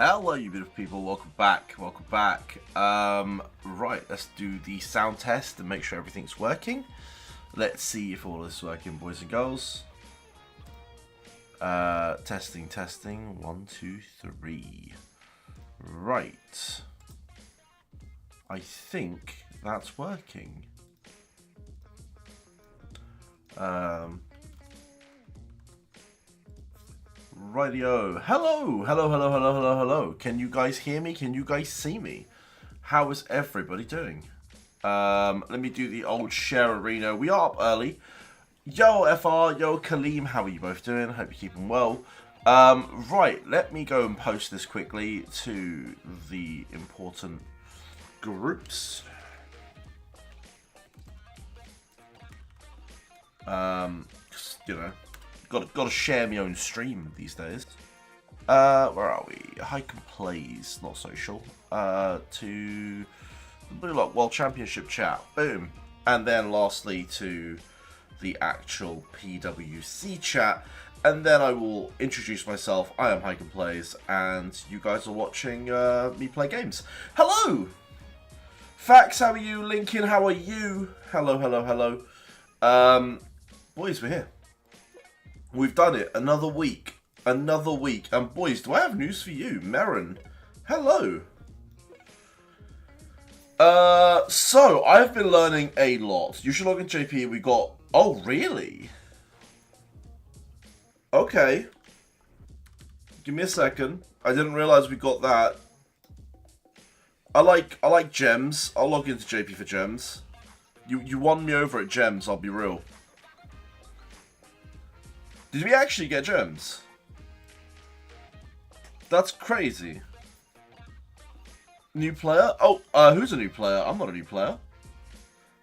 Hello, you beautiful people. Welcome back. Welcome back. Right, let's do the sound test and make sure everything's working. Let's see if all this is working, boys and girls. Testing, testing. 1, 2, 3. Right. I think that's working. Rightio. Hello, hello, hello, hello, hello, hello. Can you guys hear me? Can you guys see me? How is everybody doing? Let me do the old share arena. We are up early. Yo, FR, yo, Kaleem, how are you both doing? Hope you're keeping well. Right, let me go and post this quickly to the important groups. You know, got to share my own stream these days. Where are we? Hike and Plays, not social. To the Blue Lock World Championship chat. Boom. And then lastly to the actual PWC chat. And then I will introduce myself. I am Hike and Plays, and you guys are watching me play games. Hello! Fax, how are you? Lincoln, how are you? Hello, hello, hello. Boys, we're here. We've done it. Another week. Another week. And boys, do I have news for you? Merrin, hello. So, I've been learning a lot. You should log in, JP. We got... Oh, really? Okay. Give me a second. I didn't realize we got that. I like gems. I'll log into JP for gems. You won me over at gems, I'll be real. Did we actually get gems? That's crazy. New player? Oh, who's a new player? I'm not a new player.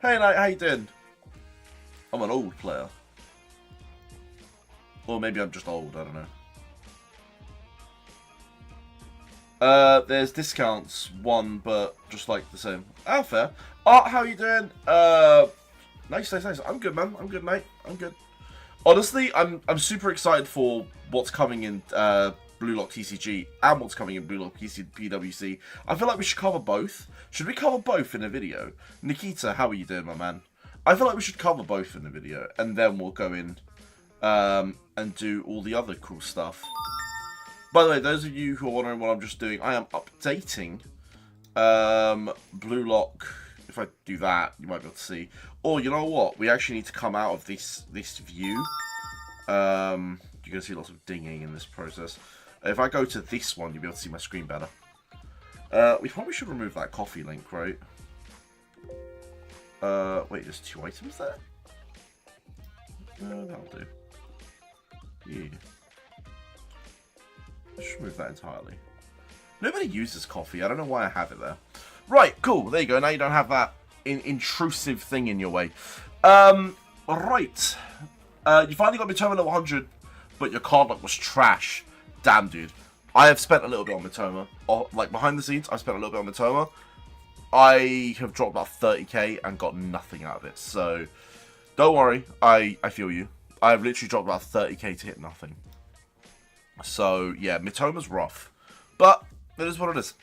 Hey, Knight, how you doing? I'm an old player. Or maybe I'm just old, I don't know. There's discounts, one, but just like the same. Oh, fair. Art, how you doing? Nice, nice, nice. I'm good, man. I'm good, mate. I'm good. Honestly, I'm super excited for what's coming in Blue Lock TCG and what's coming in Blue Lock PWC. I feel like we should cover both. Should we cover both in a video? Nikita, how are you doing, my man? I feel like we should cover both in the video, and then we'll go in and do all the other cool stuff. By the way, those of you who are wondering what I'm just doing, I am updating Blue Lock. If I do that, you might be able to see. Or, you know what? We actually need to come out of this view. You're going to see lots of dinging in this process. If I go to this one, you'll be able to see my screen better. We probably should remove that coffee link, right? Wait, there's 2 items there? That'll do. Yeah. I should remove that entirely. Nobody uses coffee. I don't know why I have it there. Right, cool. There you go. Now you don't have that intrusive thing in your way. Right. You finally got Mitoma level 100, but your card luck was trash. Damn, dude. I have spent a little bit on Mitoma. Like, behind the scenes, I've spent a little bit on Mitoma. I have dropped about 30k and got nothing out of it. So, don't worry. I feel you. I have literally dropped about 30k to hit nothing. So, yeah, Mitoma's rough. But, it is what it is.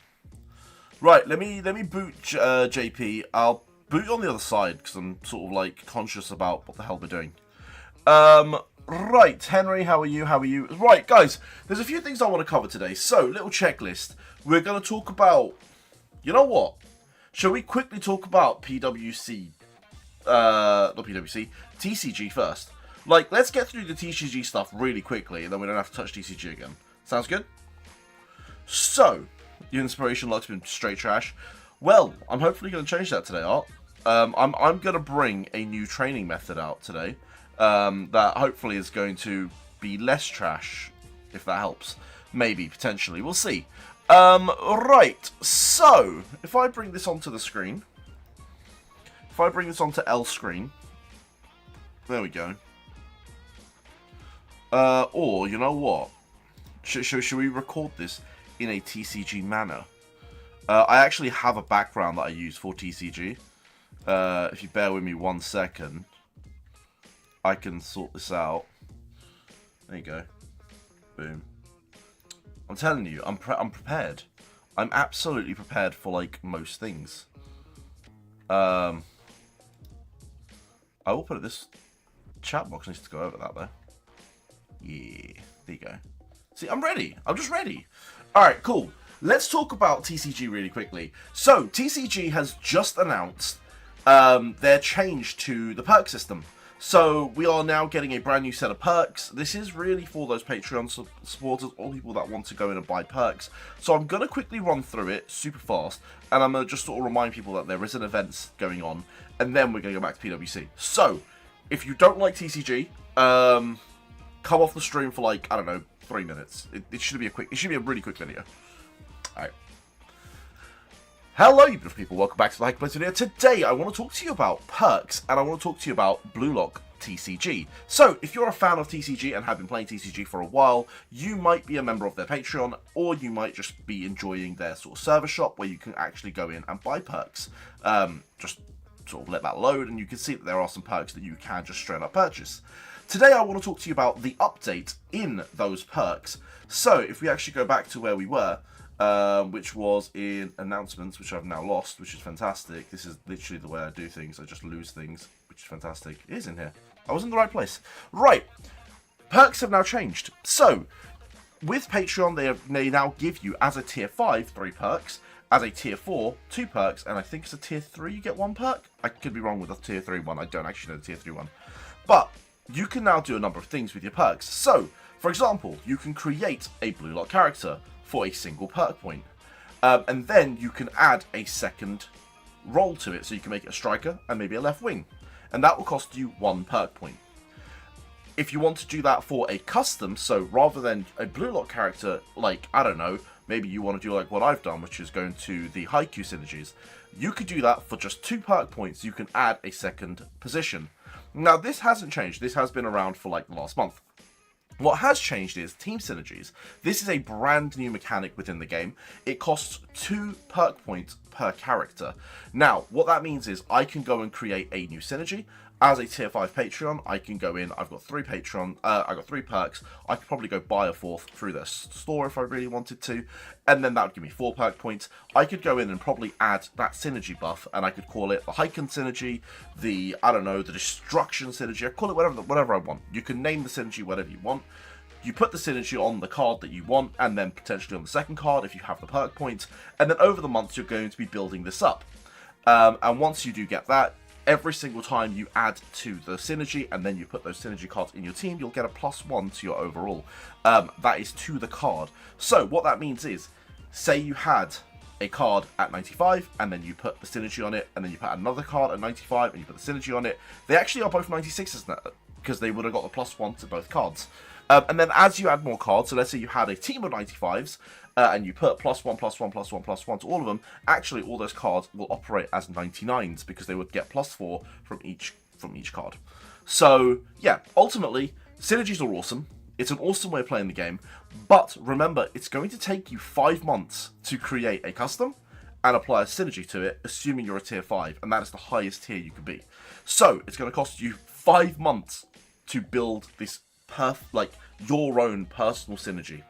Right, let me boot JP. I'll boot on the other side because I'm sort of like conscious about what the hell we're doing. Right, Henry, how are you? How are you? Right, guys, there's a few things I want to cover today. So, little checklist. We're going to talk about, you know what? Shall we quickly talk about PWC? Not PWC, TCG first. Like, let's get through the TCG stuff really quickly, and then we don't have to touch TCG again. Sounds good? So, your inspiration luck's been straight trash. Well, I'm hopefully going to change that today, Art. I'm going to bring a new training method out today that hopefully is going to be less trash, if that helps. Maybe, potentially. We'll see. Right. So, if I bring this onto the screen. If I bring this onto L screen. There we go. Or, you know what? Should we record this in a TCG manner? I actually have a background that I use for TCG. If you bear with me 1 second, I can sort this out. There you go. Boom. I'm telling you, I'm prepared. I'm absolutely prepared for, like, most things. I will put it this chat box needs to go over that, though. Yeah, there you go. See, I'm ready. I'm just ready. Alright, cool. Let's talk about TCG really quickly. So, TCG has just announced their change to the perk system. So, we are now getting a brand new set of perks. This is really for those Patreon supporters or people that want to go in and buy perks. So, I'm going to quickly run through it super fast. And I'm going to just sort of remind people that there is an event going on. And then we're going to go back to PWC. So, if you don't like TCG, come off the stream for like, I don't know, 3 minutes. It should be a really quick video. Alright. Hello, you beautiful people. Welcome back to the Hike Place video. Today, I want to talk to you about perks, and I want to talk to you about Blue Lock TCG. So, if you're a fan of TCG and have been playing TCG for a while, you might be a member of their Patreon, or you might just be enjoying their sort of server shop where you can actually go in and buy perks. Just sort of let that load, and you can see that there are some perks that you can just straight up purchase. Today, I want to talk to you about the update in those perks. So, if we actually go back to where we were, which was in announcements, which I've now lost, which is fantastic. This is literally the way I do things. I just lose things, which is fantastic. It is in here. I was in the right place. Right. Perks have now changed. So, with Patreon, they now give you, as a tier 5, 3 perks. As a tier 4, 2 perks. And I think it's a tier 3, you get 1 perk. I could be wrong with a tier 3 one. I don't actually know the tier 3 one. But, you can now do a number of things with your perks. So, for example, you can create a Blue Lock character for a single perk point. And then you can add a second role to it. So you can make it a striker and maybe a left wing. And that will cost you 1 perk point. If you want to do that for a custom, so rather than a Blue Lock character, like, I don't know, maybe you want to do like what I've done, which is going to the Haiku synergies, you could do that for just 2 perk points. You can add a second position. Now, this hasn't changed. This has been around for like the last month. What has changed is team synergies. This is a brand new mechanic within the game. It costs 2 perk points per character. Now, what that means is I can go and create a new synergy. As a tier 5 Patreon, I can go in, I've got 3 I've got 3 perks. I could probably go buy a 4th through their store if I really wanted to, and then that would give me 4 perk points. I could go in and probably add that synergy buff, and I could call it the Heiken synergy, the, I don't know, the Destruction synergy. I call it whatever I want. You can name the synergy whatever you want. You put the synergy on the card that you want, and then potentially on the second card if you have the perk points, and then over the months you're going to be building this up. And once you do get that, every single time you add to the synergy and then you put those synergy cards in your team, you'll get a +1 to your overall. That is to the card. So what that means is, say you had a card at 95 and then you put the synergy on it, and then you put another card at 95 and you put the synergy on it. They actually are both 96s now because they would have got the +1 to both cards. And then as you add more cards, so let's say you had a team of 95s, and you put +1, +1, +1, +1 to all of them, actually all those cards will operate as 99s because they would get +4 from each card. So, yeah, ultimately, synergies are awesome. It's an awesome way of playing the game, but remember, it's going to take you 5 months to create a custom and apply a synergy to it, assuming you're a tier 5, and that is the highest tier you can be. So, it's going to cost you 5 months to build this your own personal synergy.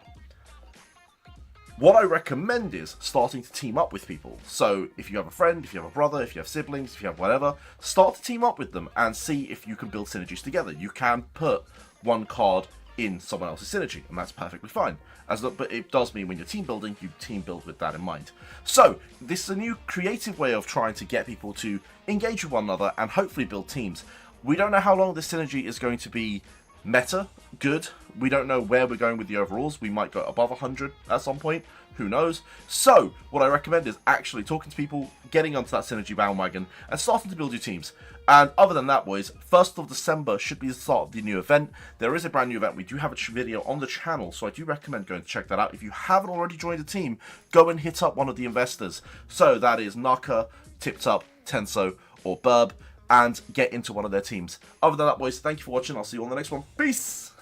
What I recommend is starting to team up with people. So if you have a friend, if you have a brother, if you have siblings, if you have whatever, start to team up with them and see if you can build synergies together. You can put 1 card in someone else's synergy, and that's perfectly fine. But it does mean when you're team building, you team build with that in mind. So this is a new creative way of trying to get people to engage with one another and hopefully build teams. We don't know how long this synergy is going to be meta good. We don't know where we're going with the overalls. We might go above 100 at some point. Who knows? So, what I recommend is actually talking to people, getting onto that synergy bandwagon, and starting to build your teams. And other than that, boys, 1st of December should be the start of the new event. There is a brand new event. We do have a video on the channel, so I do recommend going to check that out. If you haven't already joined a team, go and hit up one of the investors. So that is Naka, TipTup, Tenso, or Burb, and get into one of their teams. Other than that, boys, thank you for watching. I'll see you on the next one. Peace!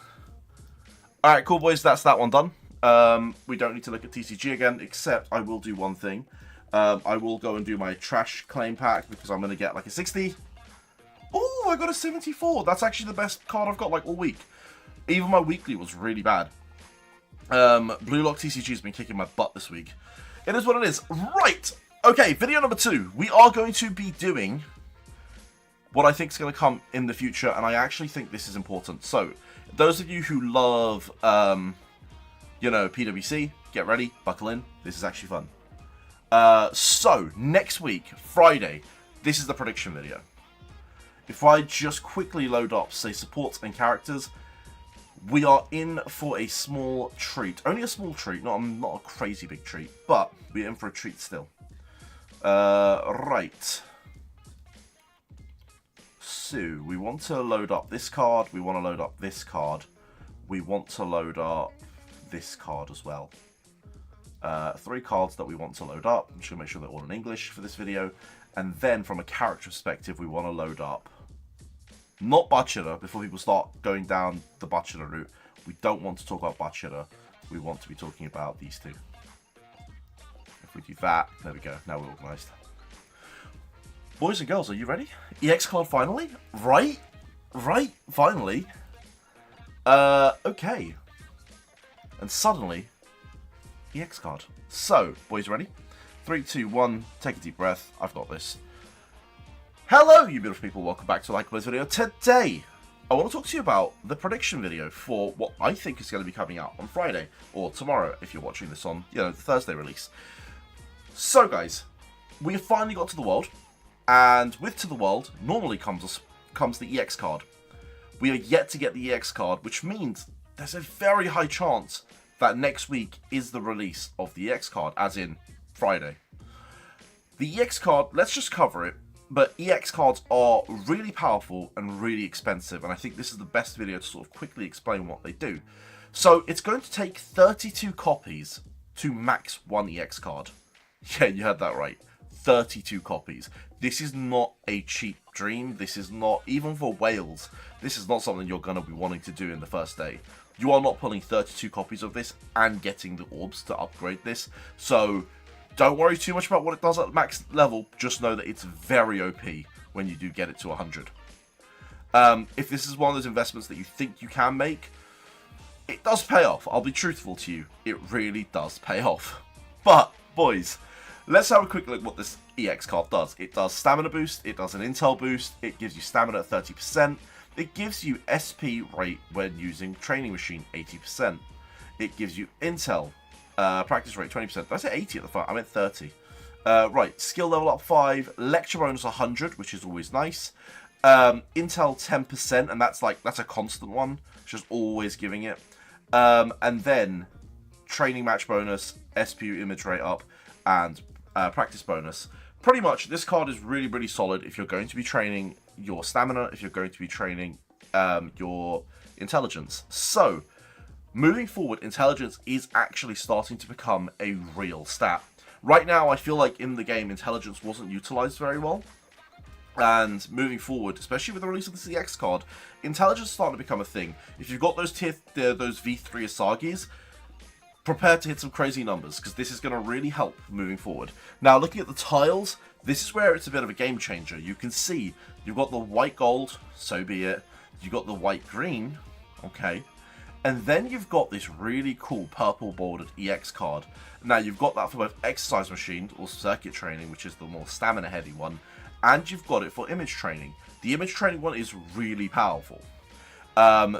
Alright, cool, boys. That's that one done. We don't need to look at TCG again, except I will do one thing. I will go and do my trash claim pack because I'm going to get like a 60. Oh, I got a 74. That's actually the best card I've got like all week. Even my weekly was really bad. Blue Lock TCG has been kicking my butt this week. It is what it is. Right. Okay, video number 2. We are going to be doing what I think is going to come in the future, and I actually think this is important. So, those of you who love, you know, PWC, get ready, buckle in. This is actually fun. So, next week, Friday, this is the prediction video. If I just quickly load up, say, supports and characters, we are in for a small treat. Only a small treat, not a crazy big treat, but we're in for a treat still. Right. So, we want to load up this card, we want to load up this card, we want to load up this card as well. 3 cards that we want to load up. I'm just going to make sure they're all in English for this video. And then, from a character perspective, we want to load up not Butcher, before people start going down the Butcher route. We don't want to talk about Butcher. We want to be talking about these 2. If we do that, there we go. Now we're organised. Boys and girls, are you ready? EX card finally? Right? Right? Finally? Okay. And suddenly, EX card. So, boys ready? 3, 2, 1, take a deep breath. I've got this. Hello, you beautiful people. Welcome back to a Like video. Today, I want to talk to you about the prediction video for what I think is going to be coming out on Friday, or tomorrow, if you're watching this on, you know, the Thursday release. So, guys, we have finally got to the world, and with To the World, normally comes the EX card. We are yet to get the EX card, which means there's a very high chance that next week is the release of the EX card, as in Friday. The EX card, let's just cover it, but EX cards are really powerful and really expensive, and I think this is the best video to sort of quickly explain what they do. So, it's going to take 32 copies to max 1 EX card. Yeah, you heard that right. 32 copies. This is not a cheap dream. This is not, even for Wales, this is not something you're going to be wanting to do in the first day. You are not pulling 32 copies of this and getting the orbs to upgrade this. So, don't worry too much about what it does at max level. Just know that it's very OP when you do get it to 100. If this is one of those investments that you think you can make, it does pay off. I'll be truthful to you. It really does pay off. But, boys, let's have a quick look at what this EX card does. It does stamina boost, it does an intel boost, it gives you stamina at 30%, it gives you SP rate when using training machine 80%, it gives you intel, practice rate 20%, did I say 80 at the front? I meant 30. Right, skill level up 5, lecture bonus 100, which is always nice, intel 10%, and that's a constant one, just always giving it, and then training match bonus, SPU image rate up, and practice bonus. Pretty much, this card is really, really solid if you're going to be training your stamina, if you're going to be training your intelligence. So, moving forward, intelligence is actually starting to become a real stat. Right now, I feel like in the game, intelligence wasn't utilized very well. And moving forward, especially with the release of the CX card, intelligence is starting to become a thing. If you've got those those V3 Asagis, prepare to hit some crazy numbers, because this is going to really help moving forward. Now, looking at the tiles, this is where it's a bit of a game changer. You can see you've got the white gold, so be it. You've got the white green, okay. And then you've got this really cool purple bordered EX card. Now, you've got that for both exercise machine or circuit training, which is the more stamina heavy one, and you've got it for image training. The image training one is really powerful.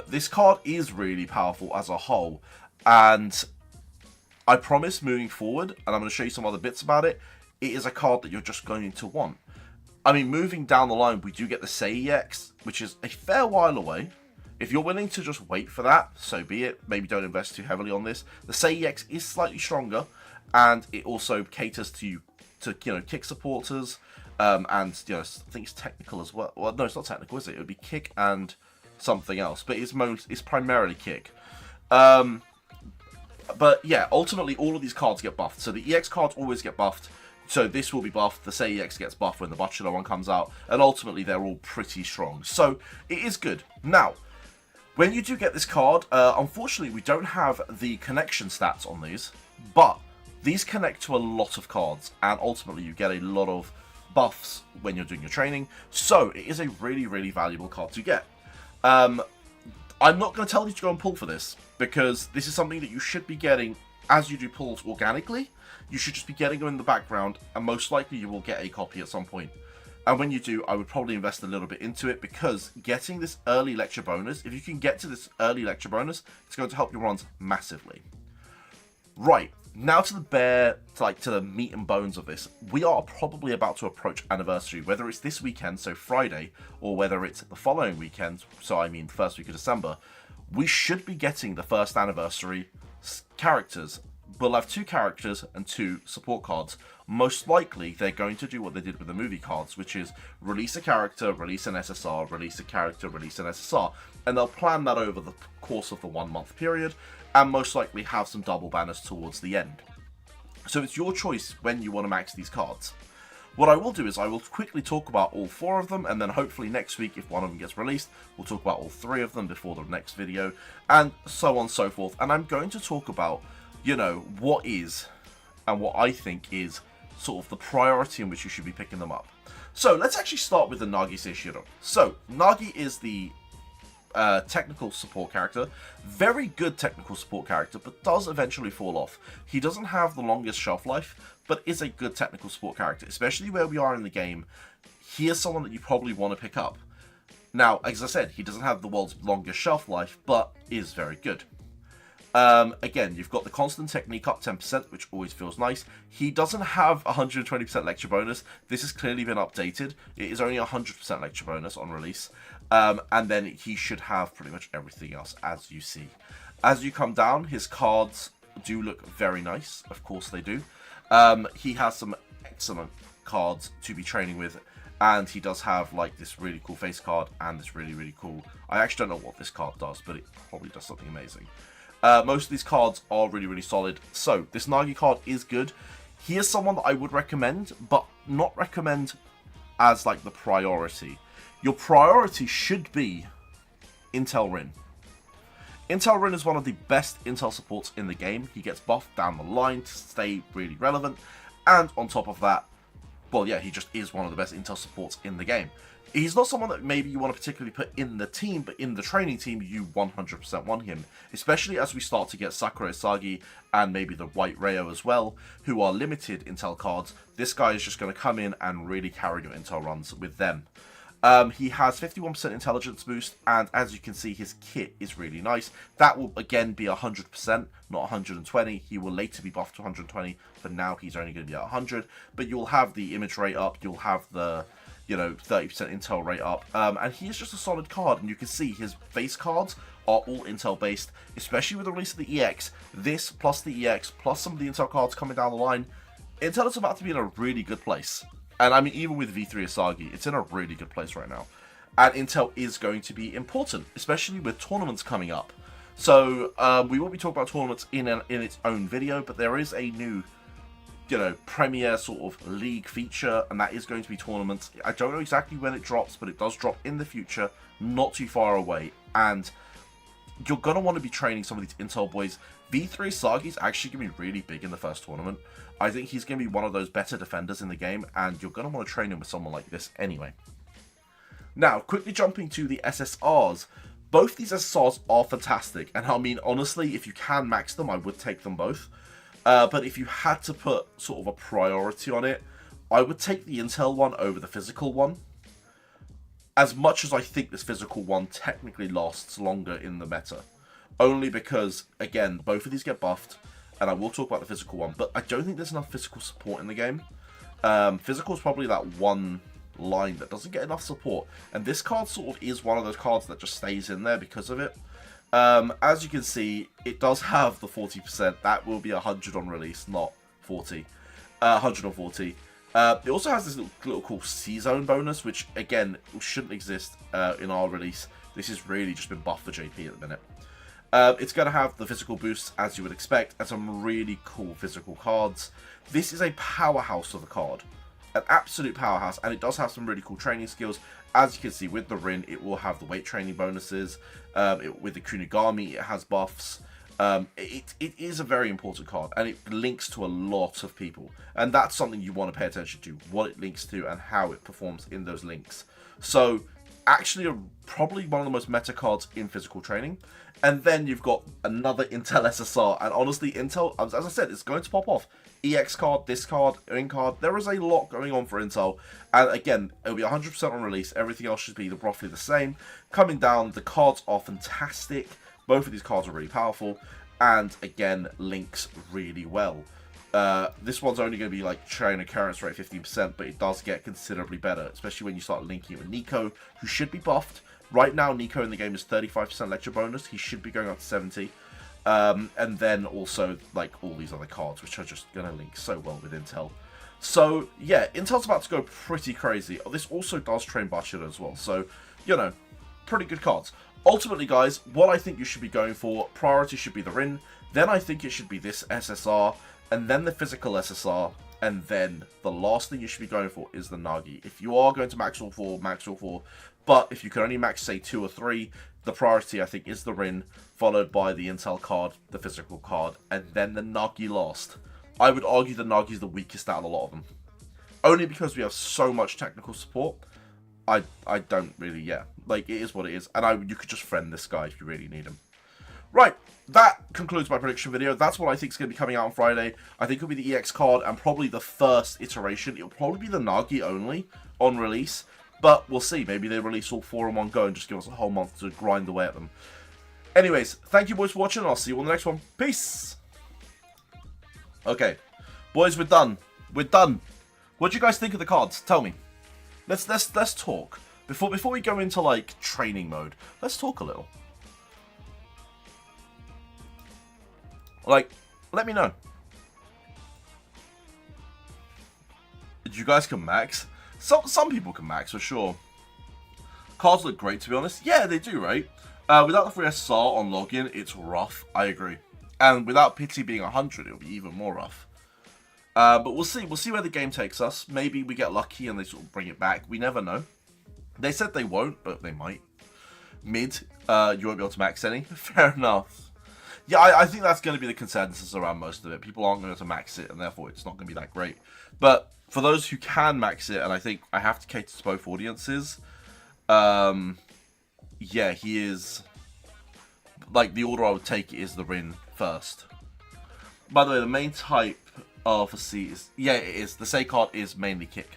This card is really powerful as a whole, and I promise moving forward, and I'm going to show you some other bits about it, it is a card that you're just going to want. I mean, moving down the line, we do get the Say EX, which is a fair while away. If you're willing to just wait for that, so be it. Maybe don't invest too heavily on this. The Say EX is slightly stronger, and it also caters to you know, kick supporters, and you know, I think it's technical as well. Well, no, it's not technical, is it? It would be kick and something else, but it's primarily kick. But yeah, ultimately all of these cards get buffed. So the EX cards always get buffed. So this will be buffed. The Say EX gets buffed when the Butcher one comes out. And ultimately they're all pretty strong. So it is good. Now, when you do get this card, unfortunately we don't have the connection stats on these. But these connect to a lot of cards. And ultimately you get a lot of buffs when you're doing your training. So it is a really, really valuable card to get. I'm not going to tell you to go and pull for this, because this is something that you should be getting as you do pulls organically. You should just be getting them in the background, and most likely you will get a copy at some point. And when you do, I would probably invest a little bit into it, because getting this early lecture bonus, if you can get to this early lecture bonus, it's going to help your runs massively. Right, now to the meat and bones of this. We are probably about to approach anniversary, whether it's this weekend, so Friday, or whether it's the following weekend, so I mean first week of December. We should be getting the first anniversary characters. We'll have 2 characters and 2 support cards. Most likely, they're going to do what they did with the movie cards, which is release a character, release an SSR, release a character, release an SSR, and they'll plan that over the course of the 1 month period, and most likely have some double banners towards the end. So it's your choice when you want to max these cards. What I will do is I will quickly talk about all 4 of them, and then hopefully next week, if one of them gets released, we'll talk about all 3 of them before the next video, and so on and so forth. And I'm going to talk about, you know, what is, and what I think is, sort of the priority in which you should be picking them up. So let's actually start with the Nagi Seishiro. So Nagi is the technical support character, very good technical support character, but does eventually fall off. He doesn't have the longest shelf life, but is a good technical support character, especially where we are in the game. He is someone that you probably want to pick up. Now, as I said, he doesn't have the world's longest shelf life, but is very good. Again, you've got the constant technique up 10%, which always feels nice. He doesn't have 120% lecture bonus. This has clearly been updated. It is only 100% lecture bonus on release. And then he should have pretty much everything else, as you see. As you come down, his cards do look very nice. Of course they do. He has some excellent cards to be training with. And he does have like this really cool face card and this really, really cool... I actually don't know what this card does, but it probably does something amazing. Most of these cards are really, really solid. So, this Nagi card is good. He is someone that I would recommend, but not recommend as, like, the priority. Your priority should be Intel Rin. Intel Rin is one of the best Intel supports in the game. He gets buffed down the line to stay really relevant. And on top of that, well, yeah, he just is one of the best Intel supports in the game. He's not someone that maybe you want to particularly put in the team, but in the training team, you 100% want him. Especially as we start to get Sakura Isagi and maybe the White Rayo as well, who are limited Intel cards. This guy is just going to come in and really carry your Intel runs with them. He has 51% intelligence boost, and as you can see, his kit is really nice. That will again be 100%, not 120. He will later be buffed to 120, but now he's only going to be at 100. But you'll have the image rate up, you'll have the, you know, 30% intel rate up, and he is just a solid card. And you can see his base cards are all intel based, especially with the release of the EX. This plus the EX plus some of the intel cards coming down the line, Intel is about to be in a really good place. And I mean, even with V3 Asagi, it's in a really good place right now. And Intel is going to be important, especially with tournaments coming up. So we will be talking about tournaments in its own video, but there is a new, you know, premier sort of league feature, and that is going to be tournaments. I don't know exactly when it drops, but it does drop in the future, not too far away. And you're going to want to be training some of these Intel boys. V3 Asagi is actually going to be really big in the first tournament. I think he's going to be one of those better defenders in the game, and you're going to want to train him with someone like this anyway. Now, quickly jumping to the SSRs. Both these SSRs are fantastic, and I mean, honestly, if you can max them, I would take them both. But if you had to put sort of a priority on it, I would take the Intel one over the physical one. As much as I think this physical one technically lasts longer in the meta. Only because, again, both of these get buffed, and I will talk about the physical one, but I don't think there's enough physical support in the game. Physical is probably that one line that doesn't get enough support, and this card sort of is one of those cards that just stays in there because of it. As you can see, it does have the 40%. That will be 100 on release, not 40. 140. It also has this little cool C-Zone bonus, which, again, shouldn't exist in our release. This has really just been buffed for JP at the minute. It's going to have the physical boosts, as you would expect, and some really cool physical cards. This is a powerhouse of a card. An absolute powerhouse, and it does have some really cool training skills. As you can see, with the Rin, it will have the weight training bonuses. With the Kunigami, it has buffs. It is a very important card, and it links to a lot of people. And that's something you want to pay attention to, what it links to and how it performs in those links. So, actually probably one of the most meta cards in physical training. And then you've got another Intel SSR. And honestly, Intel, as I said, it's going to pop off. EX card, this card, in card. There is a lot going on for Intel. And again, it'll be 100% on release. Everything else should be roughly the same. Coming down, the cards are fantastic. Both of these cards are really powerful. And again, links really well. This one's only going to be like train occurrence rate 15%, but it does get considerably better, especially when you start linking it with Nico, who should be buffed. Right now, Nico in the game is 35% lecture bonus. He should be going up to 70. And then also, like, all these other cards, which are just going to link so well with Intel. So, yeah, Intel's about to go pretty crazy. This also does train Bachira as well. So, you know, pretty good cards. Ultimately, guys, what I think you should be going for, priority should be the Rin. Then I think it should be this SSR. And then the physical SSR. And then the last thing you should be going for is the Nagi. If you are going to max all four, max all four. But if you can only max, say, 2 or 3, the priority, I think, is the Rin, followed by the Intel card, the physical card, and then the Nagi last. I would argue the Nagi is the weakest out of a lot of them. Only because we have so much technical support. I don't really, yeah. Like, it is what it is. And you could just friend this guy if you really need him. Right, that concludes my prediction video. That's what I think is going to be coming out on Friday. I think it'll be the EX card and probably the first iteration. It'll probably be the Nagi only on release. But we'll see. Maybe they release all 4 in one go and just give us a whole month to grind away at them. Anyways, thank you boys for watching. I'll see you on the next one. Peace! Okay. Boys, we're done. We're done. What do you guys think of the cards? Tell me. Let's talk. Before we go into, like, training mode, let's talk a little. Like, let me know. You guys can max? Some people can max, for sure. Cards look great, to be honest. Yeah, they do, right? Without the free SSR on login, it's rough. I agree. And without Pity being 100, it'll be even more rough. But we'll see. We'll see where the game takes us. Maybe we get lucky and they sort of bring it back. We never know. They said they won't, but they might. Mid, you won't be able to max any. Fair enough. Yeah, I think that's going to be the consensus around most of it. People aren't going to max it, and therefore it's not going to be that great. But for those who can max it, and I think I have to cater to both audiences, yeah, he is, like, the order I would take is the Rin first. By the way, the main type of a C is, yeah, it is. The Say card is mainly kick.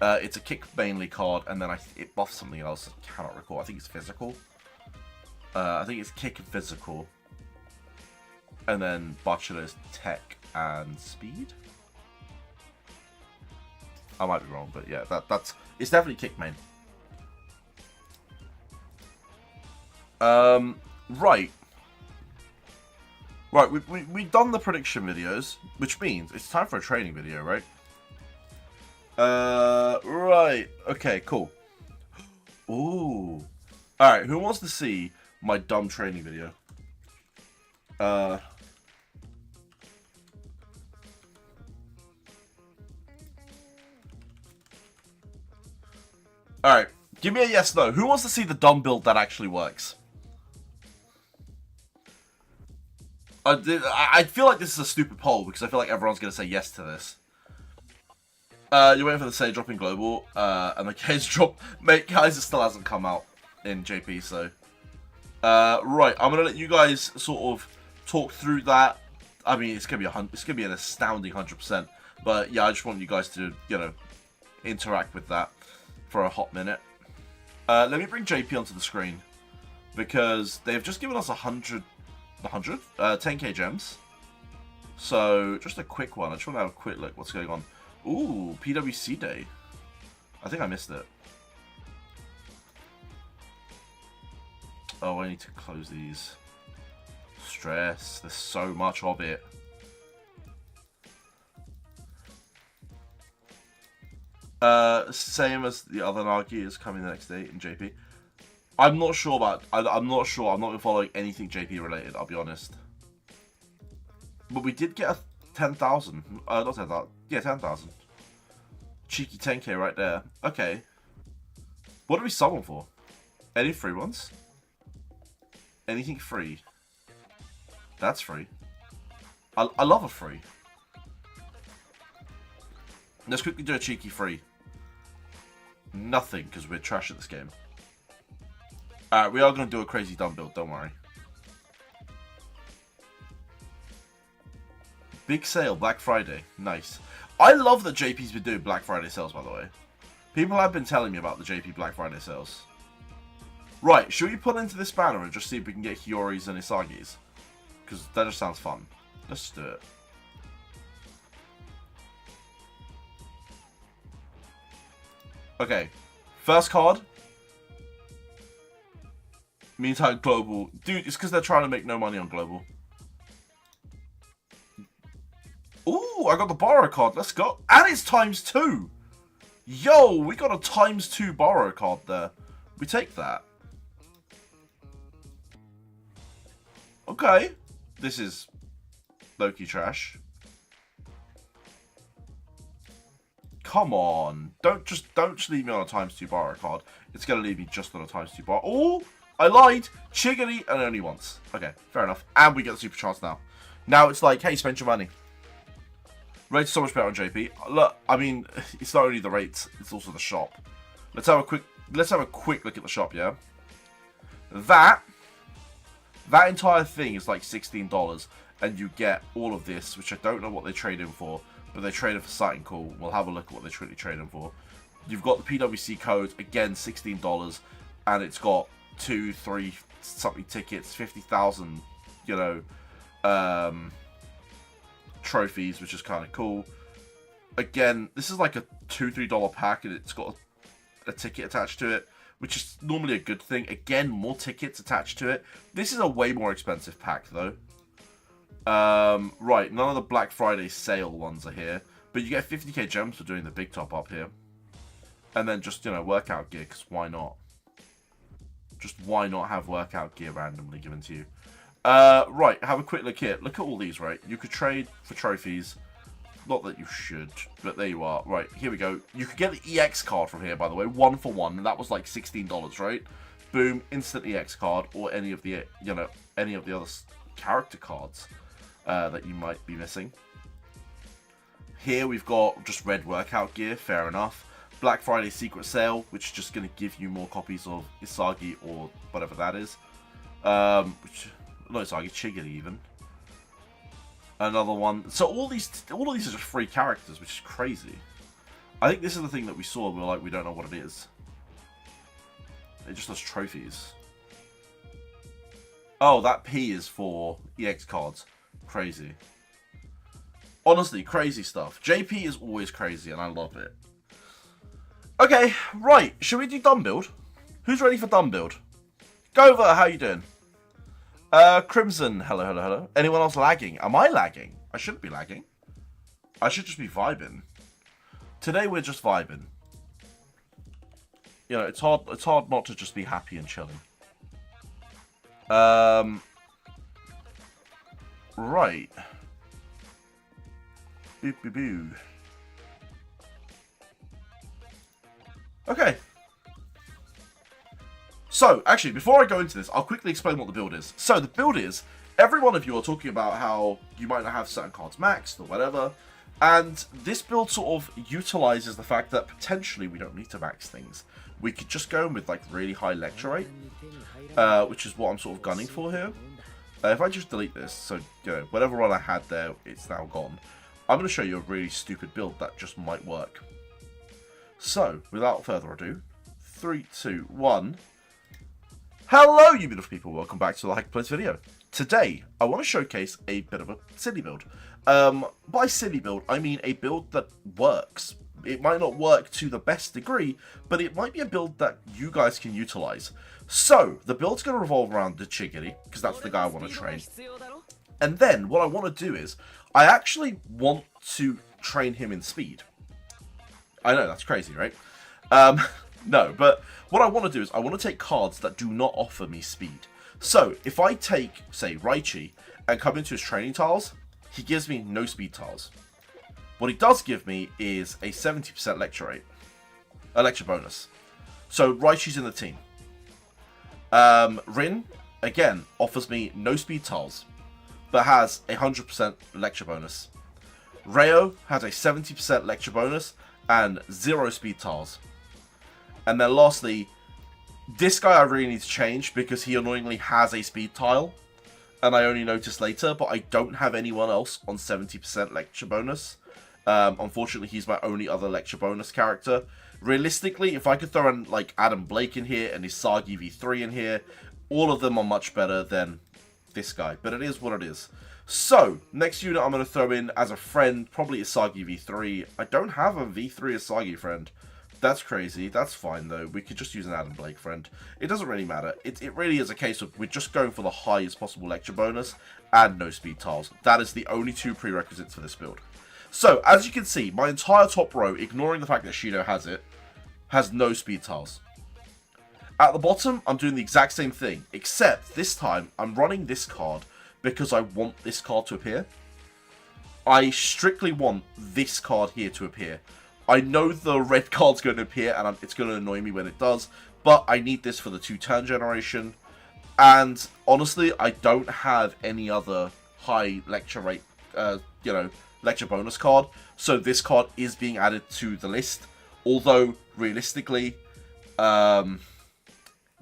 It's a kick mainly card, and then it buffs something else. I cannot recall. I think it's physical. I think it's kick and physical. And then Bachira is tech and speed. I might be wrong, but yeah, it's definitely kick main. Right. Right, we've done the prediction videos, which means it's time for a training video, right? Right. Okay, cool. Ooh. Alright, who wants to see my dumb training video? Alright, give me a yes, no. Who wants to see the dumb build that actually works? I feel like this is a stupid poll because I feel like everyone's going to say yes to this. You're waiting for the Sage drop in Global, and the Kaiser drop. Mate, Kaiser still hasn't come out in JP, so. Right, I'm going to let you guys sort of talk through that. I mean, it's going to be an astounding 100%. But yeah, I just want you guys to, you know, interact with that for a hot minute. Let me bring JP onto the screen because they've just given us 10k gems. So just a quick one. I just want to have a quick look what's going on. Ooh, PWC day. I think I missed it. Oh, I need to close these. Stress. There's so much of it. Same as the other Nagi is coming the next day in JP. I'm not sure about. I'm not sure. I'm not following anything JP related. I'll be honest. But we did get a 10,000. Not 10,000. Yeah, 10,000. Cheeky 10k right there. Okay. What do we summon for? Any free ones? Anything free? That's free. I love a free. Let's quickly do a cheeky free. Nothing, because we're trash at this game. Alright, we are going to do a crazy dumb build, don't worry. Big sale, Black Friday. Nice. I love that JP's been doing Black Friday sales, by the way. People have been telling me about the JP Black Friday sales. Right, should we put into this banner and just see if we can get Hiyori's and Isagi's? Because that just sounds fun. Let's just do it. Okay, first card. Meantime, Global. Dude, it's because they're trying to make no money on Global. Ooh, I got the borrow card. Let's go. And it's ×2. Yo, we got a ×2 borrow card there. We take that. Okay. This is low-key trash. Come on. Don't just leave me on a ×2 borrow card. It's going to leave me just on a ×2 borrow. Oh, I lied. Chiggity and only once. Okay, fair enough. And we get the super chance now. Now it's like, hey, spend your money. Rates so much better on JP. Look, I mean, it's not only the rates, it's also the shop. Let's have a quick look at the shop, yeah? That entire thing is like $16, and you get all of this, which I don't know what they trade in for, but they trade in for something cool. We'll have a look at what they truly trade in for. You've got the PWC code, again, $16, and it's got 2, 3 something tickets, 50,000, you know, trophies, which is kind of cool. Again, this is like a $2, $3 pack, and it's got a ticket attached to it, which is normally a good thing. Again, more tickets attached to it. This is a way more expensive pack, though. Right, none of the Black Friday sale ones are here, but you get 50k gems for doing the big top up here. And then just, you know, workout gear, because why not? Just why not have workout gear randomly given to you? Right, have a quick look here. Look at all these, right? You could trade for trophies. Not that you should, but there you are. Right, here we go. You could get the EX card from here, by the way. 1 for 1, and that was like $16, right? Boom, instant EX card, or any of the, you know, any of the other character cards that you might be missing. Here we've got just red workout gear, fair enough. Black Friday secret sale, which is just going to give you more copies of Isagi or whatever that is. Which... no, Isagi, Chigiri even. Another one. So all these are just free characters, which is crazy. I think this is the thing that we saw. We were like, we don't know what it is. It just does trophies. Oh, that P is for EX cards. Crazy. Honestly, crazy stuff. JP is always crazy, and I love it. Okay, right. Should we do dumb build? Who's ready for dumb build? Gova, how you doing? Crimson, hello, hello, hello. Anyone else lagging? Am I lagging? I shouldn't be lagging. I should just be vibing. Today we're just vibing. You know, it's hard not to just be happy and chilling. Right. Boo, boo, boo. Okay. So, actually, before I go into this, I'll quickly explain what the build is. So, the build is, every one of you are talking about how you might not have certain cards maxed or whatever, and this build sort of utilizes the fact that potentially we don't need to max things. We could just go in with, like, really high lecture rate, which is what I'm sort of gunning for here. If I just delete this, so, you know, whatever run I had there, it's now gone. I'm going to show you a really stupid build that just might work. So, without further ado, 3, 2, 1... Hello, you beautiful people. Welcome back to the Like Plays video. Today, I want to showcase a bit of a silly build. By silly build, I mean a build that works. It might not work to the best degree, but it might be a build that you guys can utilize. So, the build's going to revolve around the Chigiri, because that's the guy I want to train. And then, what I want to do is, I actually want to train him in speed. I know, that's crazy, right? No, but what I want to do is I want to take cards that do not offer me speed. So, if I take, say, Raichi and come into his training tiles, he gives me no speed tiles. What he does give me is a 70% lecture rate. A lecture bonus. So, Raichi's in the team. Rin, again, offers me no speed tiles, but has a 100% lecture bonus. Reo has a 70% lecture bonus and 0 speed tiles. And then lastly, This guy I really need to change because he annoyingly has a speed tile. And I only noticed later, but I don't have anyone else on 70% lecture bonus. Unfortunately, he's my only other lecture bonus character. Realistically, if I could throw in like Adam Blake in here and his Sagi V3 in here, all of them are much better than this guy. But it is what it is. So, next unit I'm going to throw in as a friend, probably a Sagi V3. I don't have a V3 Sagi friend. That's crazy. That's fine, though. We could just use an Adam Blake friend. It doesn't really matter. It really is a case of we're just going for the highest possible lecture bonus and no speed tiles. That is the only two prerequisites for this build. So, as you can see, my entire top row, ignoring the fact that Shido has it, has no speed tiles. At the bottom, I'm doing the exact same thing, except this time, I'm running this card because I want this card to appear. I strictly want this card here to appear. I know the red card's going to appear, and it's going to annoy me when it does, but I need this for the 2-turn generation. And honestly, I don't have any other high lecture rate, lecture bonus card, so this card is being added to the list. Although realistically,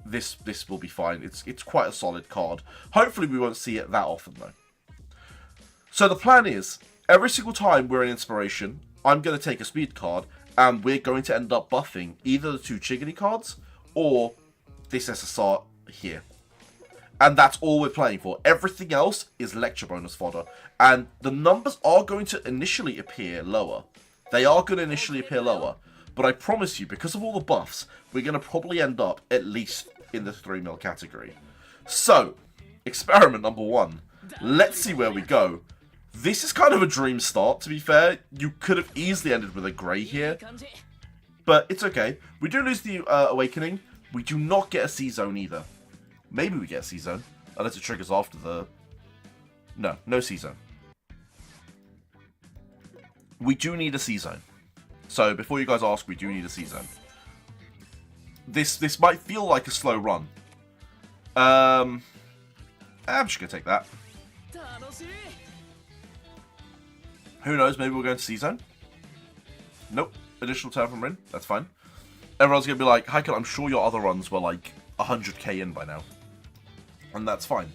this will be fine. It's quite a solid card. Hopefully, we won't see it that often though. So the plan is every single time we're in inspiration, I'm going to take a speed card, and we're going to end up buffing either the 2 Chiggity cards or this SSR here. And that's all we're playing for. Everything else is lecture bonus fodder. And the numbers are going to initially appear lower. They are going to initially appear lower. But I promise you, because of all the buffs, we're going to probably end up at least in the 3 mil category. So, experiment number 1. Let's see where we go. This is kind of a dream start, to be fair. You could have easily ended with a grey here. But it's okay. We do lose the Awakening. We do not get a C-Zone either. Maybe we get a C-Zone. Unless it triggers after the... No C-Zone. We do need a C-Zone. So, before you guys ask, we do need a C-Zone. This might feel like a slow run. I'm just going to take that. Who knows, maybe we'll go into C-Zone? Nope. Additional turn from Rin. That's fine. Everyone's going to be like, Heikel, I'm sure your other runs were like 100k in by now. And that's fine.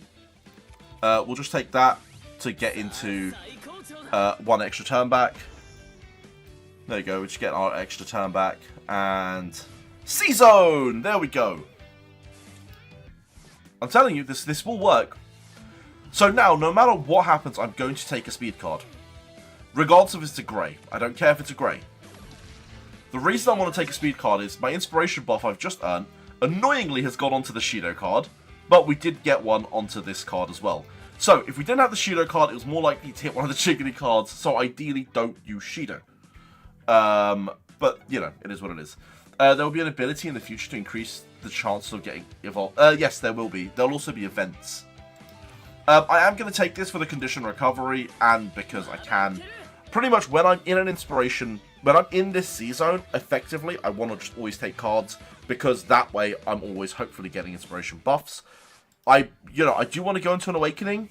We'll just take that to get into 1 extra turn back. There you go, we just get our extra turn back. And C-Zone! There we go. I'm telling you, this will work. So now, no matter what happens, I'm going to take a speed card. Regardless if it's a grey. I don't care if it's a grey. The reason I want to take a speed card is my inspiration buff I've just earned annoyingly has gone onto the Shido card, but we did get one onto this card as well. So, if we didn't have the Shido card, it was more likely to hit one of the Chiggity cards, so ideally don't use Shido. But, you know, it is what it is. There will be an ability in the future to increase the chance of getting evolved. Yes, there will be. There'll also be events. I am going to take this for the condition recovery, and because I can. Pretty much when I'm in an inspiration, when I'm in this C-Zone, effectively, I want to just always take cards, because that way I'm always hopefully getting inspiration buffs. I do want to go into an Awakening,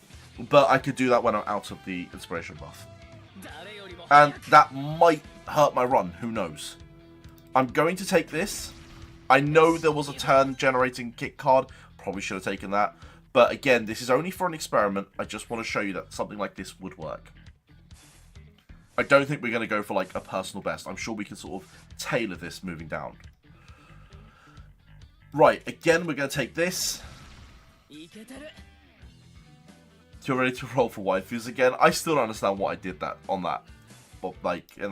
but I could do that when I'm out of the inspiration buff. And that might hurt my run, who knows. I'm going to take this. I know there was a turn generating kick card, probably should have taken that. But again, this is only for an experiment. I just want to show you that something like this would work. I don't think we're going to go for like a personal best. I'm sure we can sort of tailor this moving down. Right, again, we're going to take this. You're ready to roll for waifus again? I still don't understand what I did in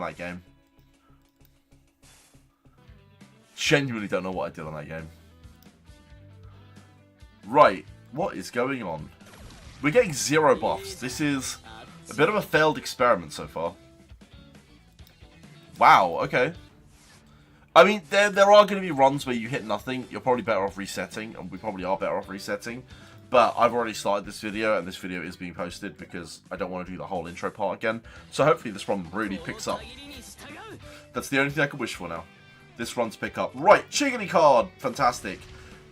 that game. Genuinely don't know what I did on that game. Right, what is going on? We're getting 0 buffs. This is a bit of a failed experiment so far. Wow, okay. I mean, there are going to be runs where you hit nothing. You're probably better off resetting, and we probably are better off resetting. But I've already started this video, and this video is being posted because I don't want to do the whole intro part again. So hopefully this run really picks up. That's the only thing I can wish for now. This run to pick up. Right, Chiggity card. Fantastic.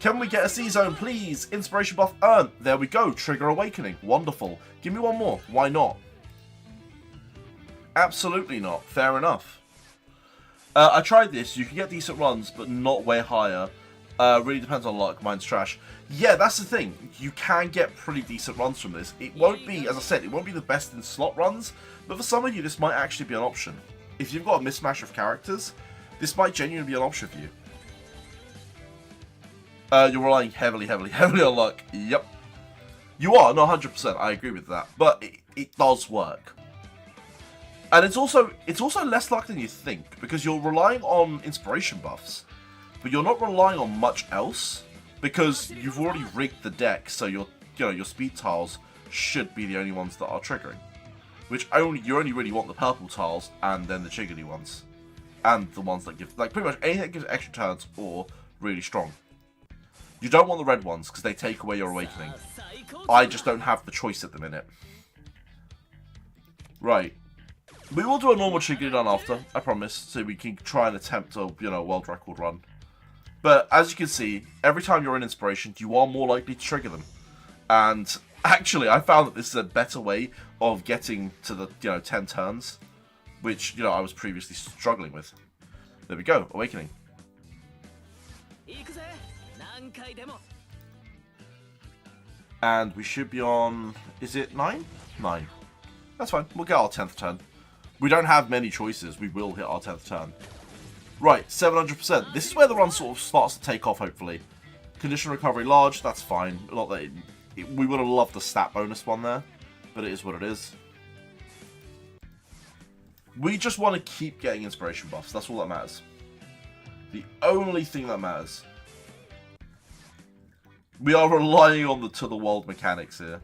Can we get a C-Zone, please? Inspiration buff earned. There we go. Trigger Awakening. Wonderful. Give me one more. Why not? Absolutely not. Fair enough. I tried this. You can get decent runs, but not way higher. Really depends on luck. Mine's trash. Yeah, that's the thing. You can get pretty decent runs from this. It won't be, as I said, it won't be the best in slot runs, but for some of you, this might actually be an option. If you've got a mismatch of characters, this might genuinely be an option for you. You're relying heavily on luck. Yep. You are, no, 100%. I agree with that. But it does work. And it's also less luck than you think, because you're relying on inspiration buffs. But you're not relying on much else, because you've already rigged the deck, so your speed tiles should be the only ones that are triggering. Which you only really want the purple tiles and then the chiggity ones. And the ones that give, like, pretty much anything that gives extra turns or really strong. You don't want the red ones, because they take away your awakening. I just don't have the choice at the minute. Right. We will do a normal chiggity run after, I promise, so we can try and attempt a, world record run. But as you can see, every time you're in inspiration, you are more likely to trigger them. And actually, I found that this is a better way of getting to the, 10 turns, which, I was previously struggling with. There we go, awakening. And we should be on, is it 9? 9. That's fine, we'll get our 10th turn. We don't have many choices, we will hit our 10th turn. Right, 700%. This is where the run sort of starts to take off, hopefully. Condition recovery large, that's fine. Not that we would have loved the stat bonus one there, but it is what it is. We just want to keep getting inspiration buffs, that's all that matters. The only thing that matters. We are relying on the to-the-world mechanics here.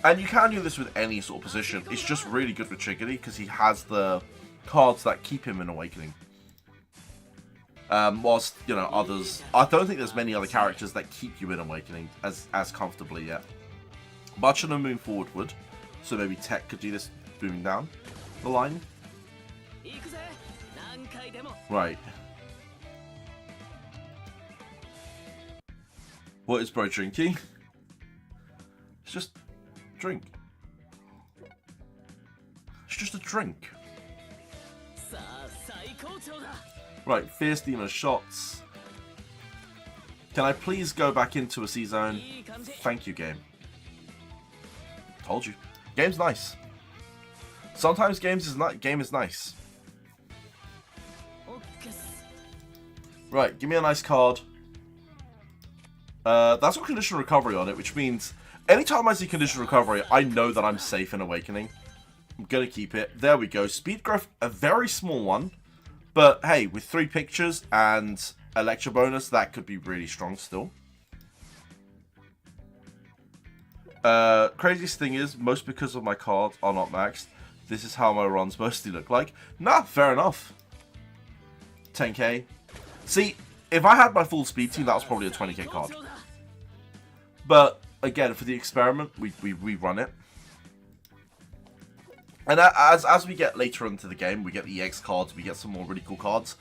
And you can do this with any sort of position. It's just really good with Chiggity because he has the cards that keep him in Awakening. Whilst, others... I don't think there's many other characters that keep you in Awakening as comfortably yet. Much of them moving forward would. So maybe Tech could do this moving down the line. Right. What is bro drinking? It's just drink. It's just a drink. Right, Fierce Demon shots. Can I please go back into a C-zone? Thank you, game. Told you. Game's nice. Sometimes game is nice. Right, give me a nice card. That's got condition recovery on it, which means anytime I see condition recovery, I know that I'm safe in Awakening. I'm gonna keep it. There we go. Speed growth, a very small one. But hey, with 3 pictures and a lecture bonus, that could be really strong still. Craziest thing is, most because of my cards are not maxed, this is how my runs mostly look like. Nah, fair enough. 10k. See, if I had my full speed team, that was probably a 20k card. But, again, for the experiment, we run it. And as we get later into the game, we get the EX cards, we get some more really cool cards.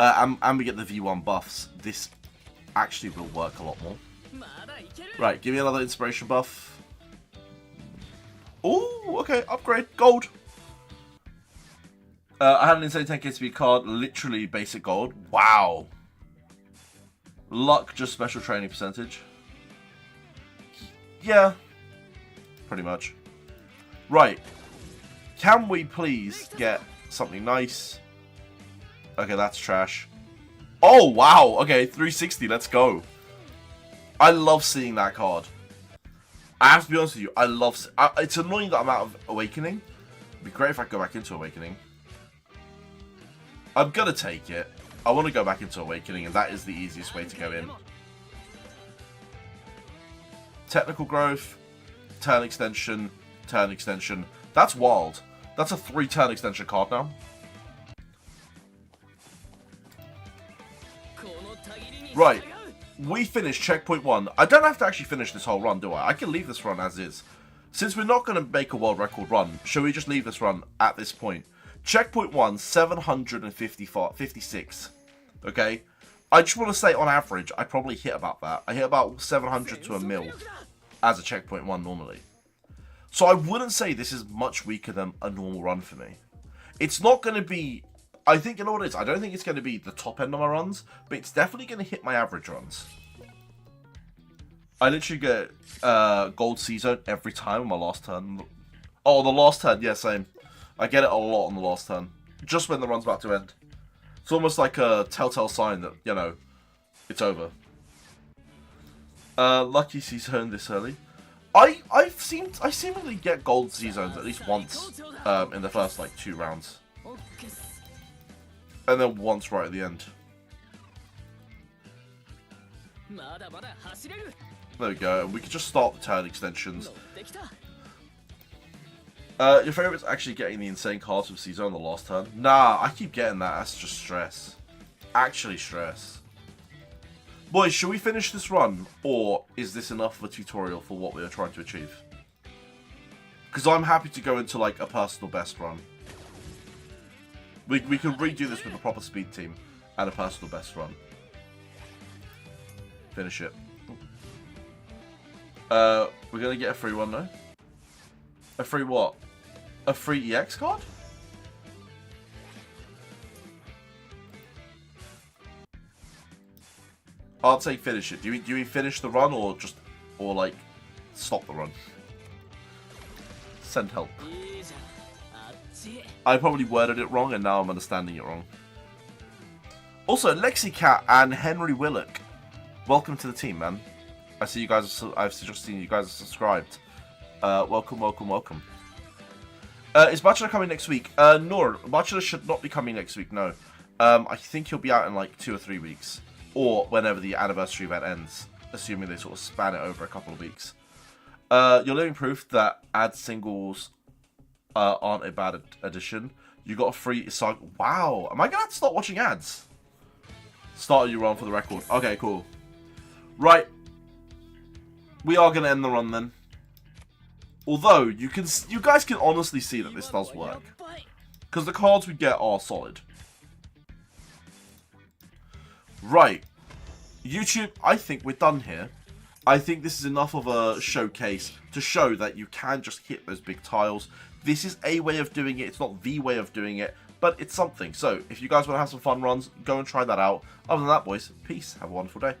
And we get the V1 buffs. This actually will work a lot more. Right, give me another inspiration buff. Oh, okay, upgrade, gold. I had an insane 10k speed card, literally basic gold. Wow. Luck, just special training percentage. Yeah, pretty much. Right. Can we please get something nice? Okay, that's trash. Oh, wow. Okay, 360, let's go. I love seeing that card. I have to be honest with you, I love... it's annoying that I'm out of Awakening. It'd be great if I could go back into Awakening. I'm gonna take it. I want to go back into Awakening, and that is the easiest way to go in. Technical growth, turn extension, turn extension. That's wild. That's a 3-turn extension card now. Right. We finished checkpoint 1. I don't have to actually finish this whole run, do I? I can leave this run as is. Since we're not going to make a world record run, shall we just leave this run at this point? Checkpoint 1, 756. Okay? I just want to say, on average, I probably hit about that. I hit about 700 to a mil as a checkpoint 1 normally. So I wouldn't say this is much weaker than a normal run for me. It's not going to be... I think, you know what it is? I don't think it's going to be the top end of my runs, but it's definitely going to hit my average runs. I literally get gold C-zone every time on my last turn. Oh, the last turn, yeah, same. I get it a lot on the last turn. Just when the run's about to end. It's almost like a telltale sign that, you know, it's over. Lucky C-zone this early. I seemingly get gold C-zones at least once in the first, like, 2 rounds. And then once right at the end. There we go. We can just start the turn extensions. Your favourite's actually getting the insane cards with C-zone on the last turn? Nah, I keep getting that. That's just stress. Actually stress. Boys, should we finish this run? Or is this enough of a tutorial for what we are trying to achieve? Because I'm happy to go into, like, a personal best run. We can redo this with a proper speed team and a personal best run. Finish it. We're going to get a free one, though. A free what? A free EX card? I'd say finish it. Do you mean finish the run or just, or like, stop the run? Send help. I probably worded it wrong and now I'm understanding it wrong. Also, LexiCat and Henry Willock, welcome to the team, man. I see you guys. I've just seen you guys are subscribed. Welcome, welcome, welcome. Is Bachelor coming next week? No, Bachelor should not be coming next week. No, I think he'll be out in like 2 or 3 weeks, or whenever the anniversary event ends, assuming they sort of span it over a couple of weeks. You're living proof that ad singles aren't a bad addition. You got a free song. Wow, am I gonna have to start watching ads? Start your run for the record. Okay, cool. Right, we are gonna end the run then. Although you guys can honestly see that this does work, because the cards we get are solid. Right, YouTube, I think we're done here. I think this is enough of a showcase to show that you can just hit those big tiles. This is a way of doing it. It's not the way of doing it, but it's something. So if you guys want to have some fun runs, go and try that out. Other than that, boys, peace. Have a wonderful day.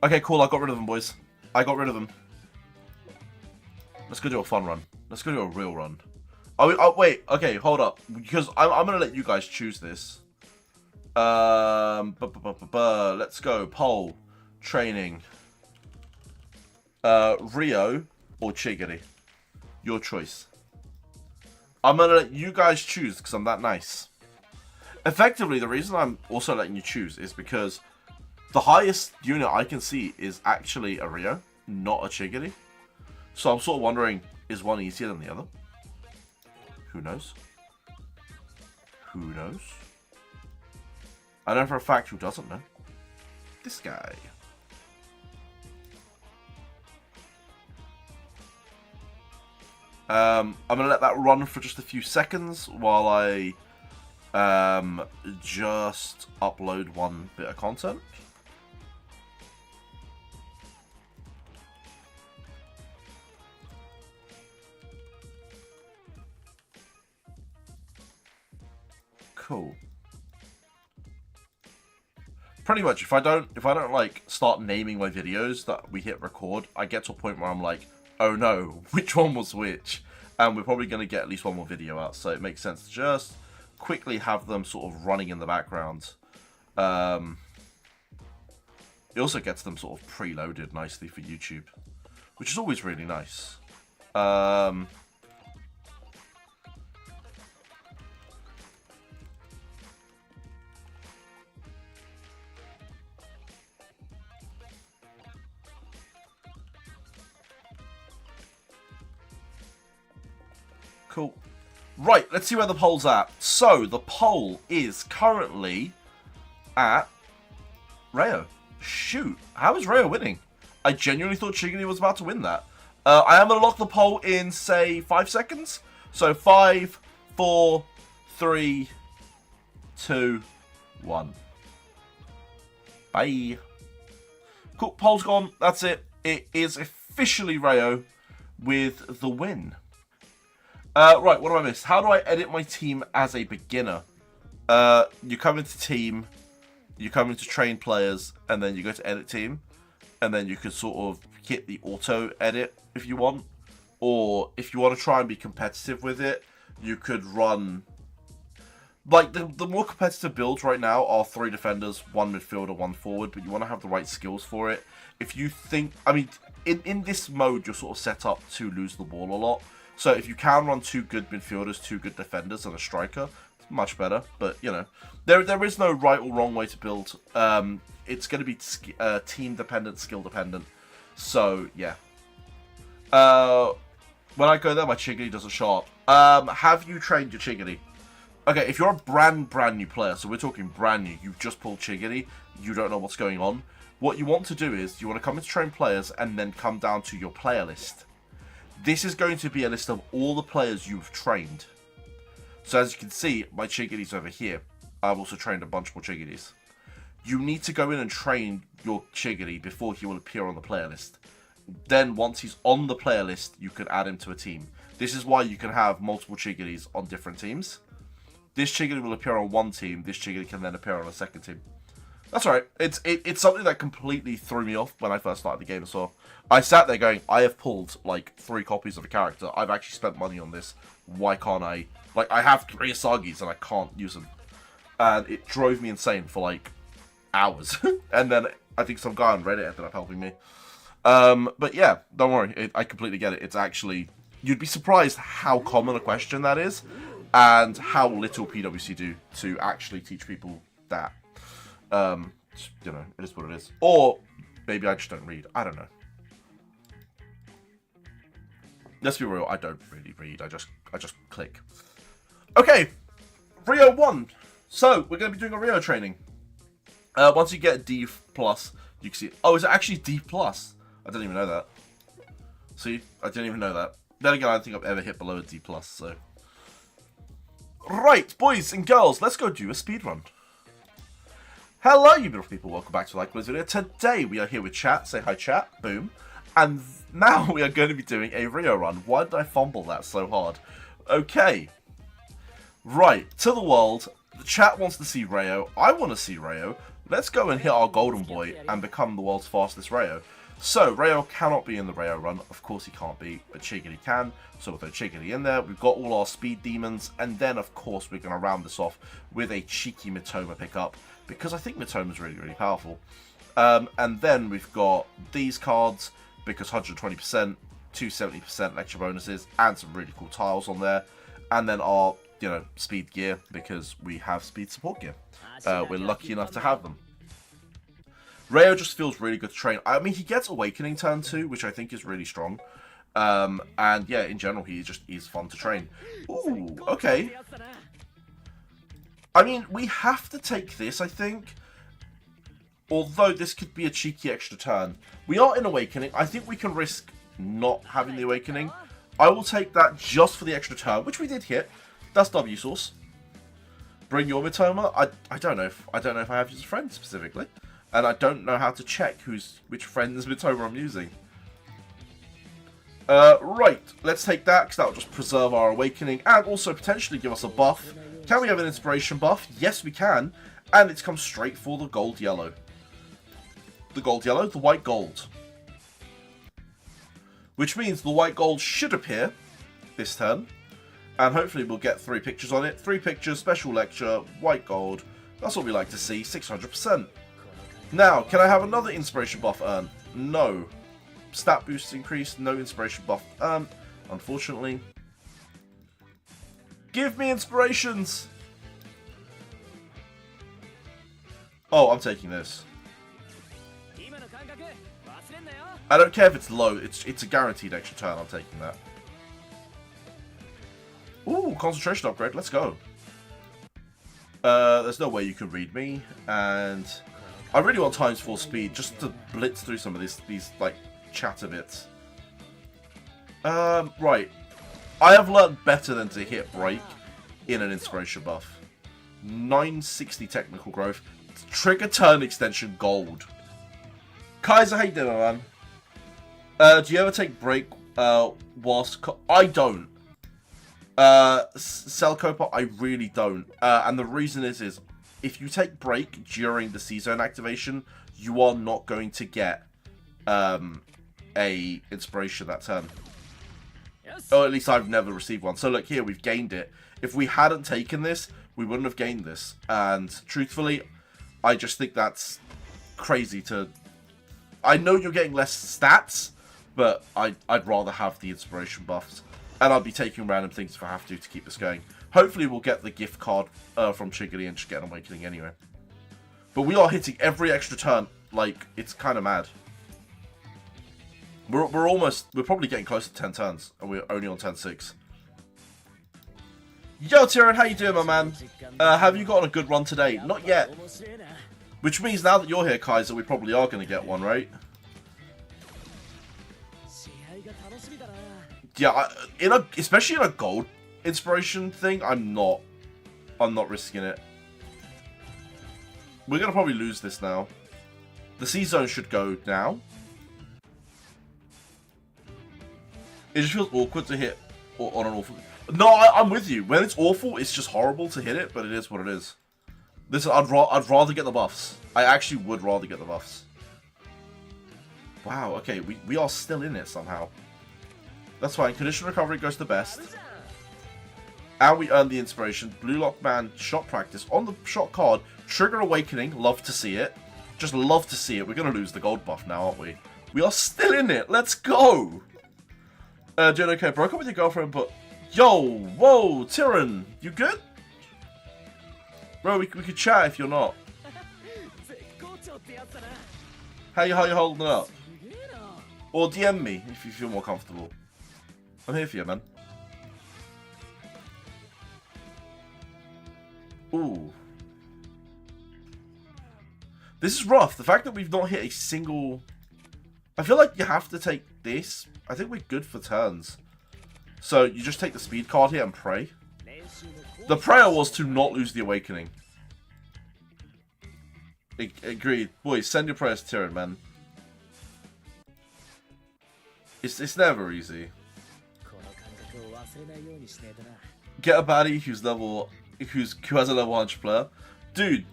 Okay, cool. I got rid of them, boys. I got rid of them. Let's go do a fun run. Let's go do a real run. Oh, wait. Okay, hold up. Because I'm going to let you guys choose this. Let's go. Poll. Training. Rio or Chigiri. Your choice. I'm going to let you guys choose because I'm that nice. Effectively, the reason I'm also letting you choose is because the highest unit I can see is actually a Rio, not a Chigiri. So I'm sort of wondering, is one easier than the other? Who knows? Who knows? I know for a fact who doesn't know. This guy. I'm going to let that run for just a few seconds while I just upload one bit of content. Cool. Pretty much, if I don't like start naming my videos that we hit record, I get to a point where I'm like, oh no, which one was which? And we're probably going to get at least one more video out, so it makes sense to just quickly have them sort of running in the background. It also gets them sort of preloaded nicely for YouTube, which is always really nice. Cool. Right, let's see where the poll's at. So, the poll is currently at Rayo. Shoot, how is Rayo winning? I genuinely thought Chigiri was about to win that. I am going to lock the poll in, say, 5 seconds. So, 5, 4, 3, 2, 1. Bye. Cool, poll's gone. That's it. It is officially Rayo with the win. Right, what do I miss? How do I edit my team as a beginner? You come into team, you come into train players, and then you go to edit team, and then you can sort of hit the auto edit if you want. Or if you want to try and be competitive with it, you could run... Like, the more competitive builds right now are 3 defenders, 1 midfielder, 1 forward, but you want to have the right skills for it. If you think... I mean, in this mode, you're sort of set up to lose the ball a lot. So if you can run 2 good midfielders, 2 good defenders, and a striker, it's much better. But, you know, there is no right or wrong way to build. It's going to be team-dependent, skill-dependent. So, yeah. When I go there, my Chiggity doesn't show up. Have you trained your Chiggity? Okay, if you're a brand new player, so we're talking brand new, you've just pulled Chiggity, you don't know what's going on, what you want to do is, you want to come into train players and then come down to your player list. This is going to be a list of all the players you've trained. So as you can see, my Chiggity's over here. I've also trained a bunch more Chiggities. You need to go in and train your Chiggity before he will appear on the player list. Then once he's on the player list, you can add him to a team. This is why you can have multiple Chiggities on different teams. This Chiggity will appear on one team, this Chiggity can then appear on a second team. That's alright. It's something that completely threw me off when I first started the game as well. I sat there going, I have pulled like 3 copies of a character. I've actually spent money on this. Why can't I? Like, I have 3 Asagis and I can't use them. And it drove me insane for like hours. And then I think some guy on Reddit ended up helping me. But yeah, don't worry. I completely get it. It's actually... You'd be surprised how common a question that is. And how little PWC do to actually teach people that. You know, it is what it is. Or maybe I just don't read. I don't know. Let's be real, I don't really read. I just click. Okay, Rio 1. So we're going to be doing a Rio training. Once you get D+, you can see. Oh, is it actually D+? I didn't even know that. See, I didn't even know that. Then again, I don't think I've ever hit below a D+. So, right, boys and girls, let's go do a speedrun. Hello, you beautiful people. Welcome back to Like Blizz video. Today we are here with chat. Say hi, chat. Boom. And now we are going to be doing a Rio run. Why did I fumble that so hard? Okay. Right. To the world. The chat wants to see Rio. I want to see Rio. Let's go and hit our golden boy and become the world's fastest Rio. So, Rio cannot be in the Rio run. Of course he can't be, but Chiggity can. So we'll throw Chiggity in there. We've got all our speed demons. And then, of course, we're going to round this off with a cheeky Mitoma pickup. Because I think Mitoma's really, really powerful. And then we've got these cards. Because 120%, 270% lecture bonuses. And some really cool tiles on there. And then our, you know, speed gear. Because we have speed support gear. We're lucky enough to have them. Rio just feels really good to train. I mean, he gets Awakening turn 2, which I think is really strong. And yeah, in general, he just is fun to train. Ooh, okay. I mean, we have to take this, I think. Although this could be a cheeky extra turn. We are in Awakening. I think we can risk not having the Awakening. I will take that just for the extra turn, which we did hit. That's W source. Bring your Mitoma. I don't know if I have you as a friend specifically. And I don't know how to check which friend's Mitoma I'm using. Right, let's take that, because that will just preserve our Awakening, and also potentially give us a buff. Can we have an Inspiration buff? Yes, we can. And it's come straight for the gold yellow. The gold yellow, the white gold. Which means the white gold should appear this turn. And hopefully we'll get 3 pictures on it. 3 pictures, special lecture, white gold. That's what we like to see, 600%. Now, can I have another inspiration buff earned? No. Stat boost increased, no inspiration buff earned, unfortunately. Give me inspirations! Oh, I'm taking this. I don't care if it's low, it's a guaranteed extra turn, I'm taking that. Ooh, concentration upgrade, let's go. There's no way you can read me, and I really want times 4 speed just to blitz through some of these like chatter bits. Right. I have learned better than to hit break in an inspiration buff. 960 technical growth. Trigger turn extension gold. Kaiser, how you doing, man? Do you ever take break whilst... I don't. Cell Copa, I really don't. And the reason is if you take break during the C-Zone activation, you are not going to get a inspiration that turn. Or at least I've never received one. So look here, we've gained it. If we hadn't taken this, we wouldn't have gained this. And truthfully, I just think that's crazy to... I know you're getting less stats, but I'd rather have the inspiration buffs. And I'll be taking random things if I have to keep this going. Hopefully we'll get the gift card from Chiggity and just get an Awakening anyway. But we are hitting every extra turn. Like, it's kind of mad. We're probably getting close to 10 turns. And we're only on turn 6. Yo, Tyrion, how you doing, my man? Have you gotten a good run today? Not yet. Which means now that you're here, Kaiser, we probably are going to get one, right? Yeah, especially in a gold inspiration thing, I'm not risking it. We're going to probably lose this now. The C-Zone should go now. It just feels awkward to hit on an awful... No, I'm with you. When it's awful, it's just horrible to hit it, but it is what it is. Listen, I'd rather get the buffs. I actually would rather get the buffs. Wow, okay, we are still in it somehow. That's fine. Condition recovery goes to best. And we earn the inspiration. Blue Lock Man, shot practice. On the shot card, trigger awakening. Love to see it. Just love to see it. We're going to lose the gold buff now, aren't we? We are still in it. Let's go. Doing okay. Broke up with your girlfriend, but... Yo, whoa, Tyrion, you good? Bro, we could chat if you're not. How you holding up? Or DM me if you feel more comfortable. I'm here for you, man. Ooh. This is rough. The fact that we've not hit a single... I feel like you have to take this. I think we're good for turns. So you just take the speed card here and pray. The prayer was to not lose the awakening. Agreed. Boys, send your prayers to Tyrion, man. It's never easy. Get a baddie who has a level 100 player. Dude,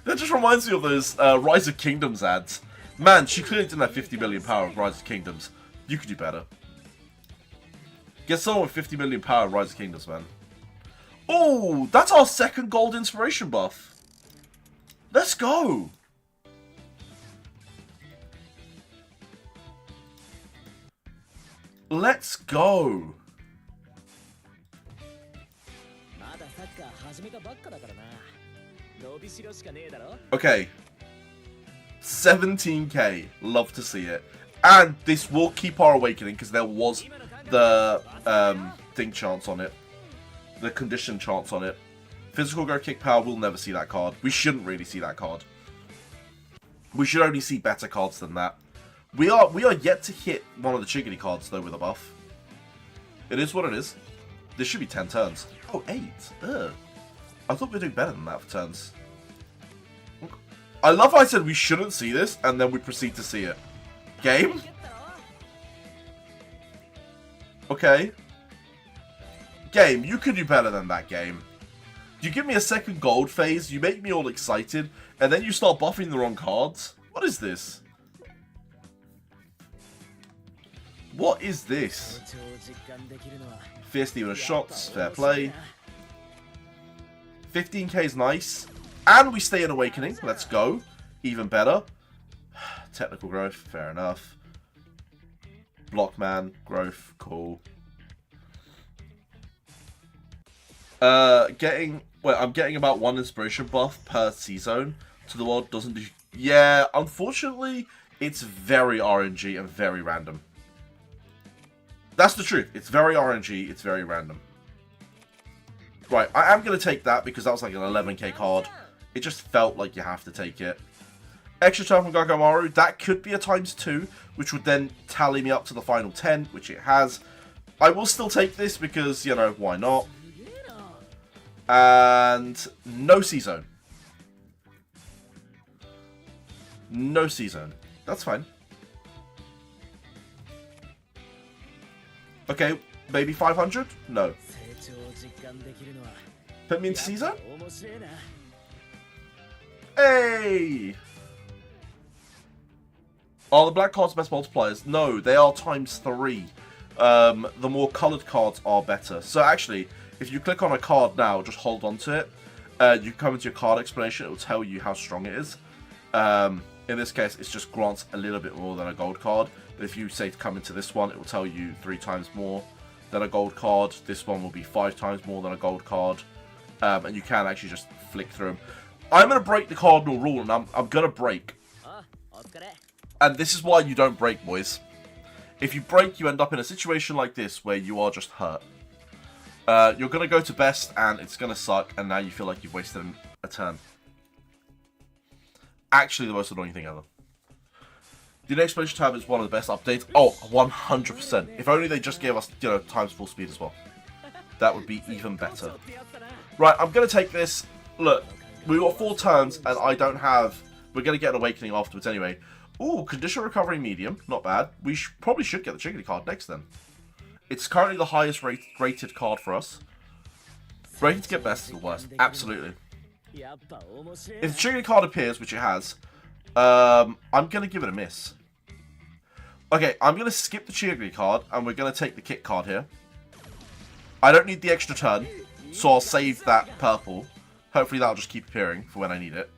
that just reminds me of those Rise of Kingdoms ads. Man, she clearly didn't have 50 million power of Rise of Kingdoms. You could do better. Get someone with 50 million power of Rise of Kingdoms, man. Oh, that's our second gold inspiration buff. Let's go. Let's go. Okay. 17k. Love to see it. And this will keep our awakening because there was the thing chance on it. The condition chance on it. Physical go kick power, we'll never see that card. We shouldn't really see that card. We should only see better cards than that. We are yet to hit one of the Chiggity cards though with a buff. It is what it is. This should be 10 turns. Oh, 8. Ugh. I thought we were doing better than that for turns. I love how I said we shouldn't see this and then we proceed to see it. Game? Okay. Game, you could do better than that, game. You give me a second gold phase, you make me all excited, and then you start buffing the wrong cards? What is this? What is this? Fierce Demon shots, fair play. 15k is nice. And we stay in Awakening, let's go. Even better. Technical growth, fair enough. Blockman, growth, cool. I'm getting about 1 inspiration buff per C-Zone. To the world doesn't do... Yeah, unfortunately, it's very RNG and very random. That's the truth. It's very RNG, it's very random. Right, I am going to take that because that was like an 11k card. It just felt like you have to take it. Extra turn from Gagamaru, that could be a ×2, which would then tally me up to the final 10, which it has. I will still take this because, you know, why not? And no C-Zone. No C-Zone. That's fine. Okay, maybe 500? No. Put me into Caesar? Hey! Are the black cards best multipliers? No, they are ×3. The more coloured cards are better. So actually, if you click on a card now, just hold on to it. You come into your card explanation, it will tell you how strong it is. In this case, it just grants a little bit more than a gold card. But if you say to come into this one, it will tell you 3 times more than a gold card. This one will be 5 times more than a gold card. And you can actually just flick through them. I'm going to break the cardinal rule, and I'm going to break. And this is why you don't break, boys. If you break, you end up in a situation like this, where you are just hurt. You're going to go to best, and it's going to suck, and now you feel like you've wasted a turn. Actually, the most annoying thing ever. The next explanation tab is one of the best updates. Oh, 100%. If only they just gave us, you know, times full speed as well. That would be even better. Right, I'm going to take this. Look, we've got 4 turns, and I don't have... We're going to get an awakening afterwards anyway. Ooh, conditional recovery medium. Not bad. We probably should get the Chickadee card next then. It's currently the highest rated card for us. Rated to get best is the worst. Absolutely. If the Chickadee card appears, which it has, I'm going to give it a miss. Okay, I'm going to skip the Chickadee card, and we're going to take the Kick card here. I don't need the extra turn, so I'll save that purple. Hopefully that'll just keep appearing for when I need it.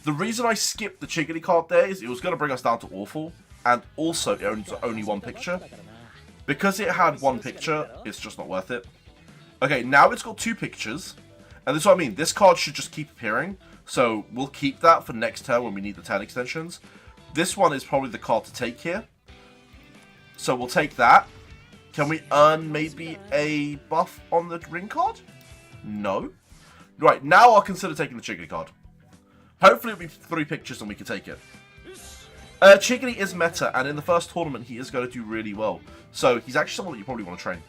The reason I skipped the Chickadee card there is it was going to bring us down to awful, and also it owns only 1 picture. Because it had 1 picture, it's just not worth it. Okay, now it's got 2 pictures, and this is what I mean. This card should just keep appearing, so we'll keep that for next turn when we need the turn extensions. This one is probably the card to take here, so we'll take that. Can we earn maybe a buff on the ring card? No. Right, now I'll consider taking the Chickadee card. Hopefully it'll be 3 pictures and we can take it. Chickadee is meta, and in the first tournament he is going to do really well. So he's actually someone that you probably want to train.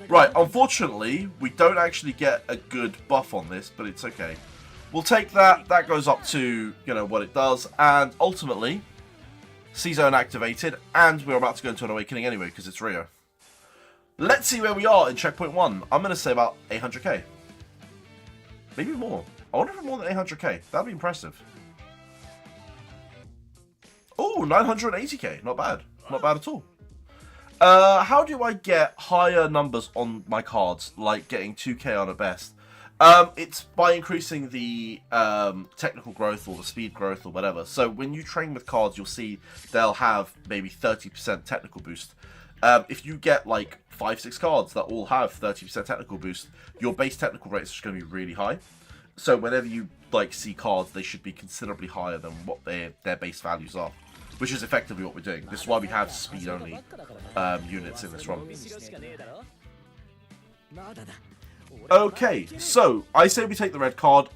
Right, unfortunately, we don't actually get a good buff on this, but it's okay. We'll take that. That goes up to, you know, what it does. And ultimately, C-Zone activated, and we're about to go into an awakening anyway, because it's Rio. Let's see where we are in checkpoint 1. I'm going to say about 800k. Maybe more. I wonder if more than 800k. That'd be impressive. Oh, 980k. Not bad. Not bad at all. How do I get higher numbers on my cards, like getting 2k on a best? It's by increasing the technical growth or the speed growth or whatever. So when you train with cards, you'll see they'll have maybe 30% technical boost. If you get like 5-6 cards that all have 30% technical boost, your base technical rate is just going to be really high. So whenever you like see cards, they should be considerably higher than what their base values are. Which is effectively what we're doing. This is why we have speed-only units in this run. Okay, so I say we take the red card.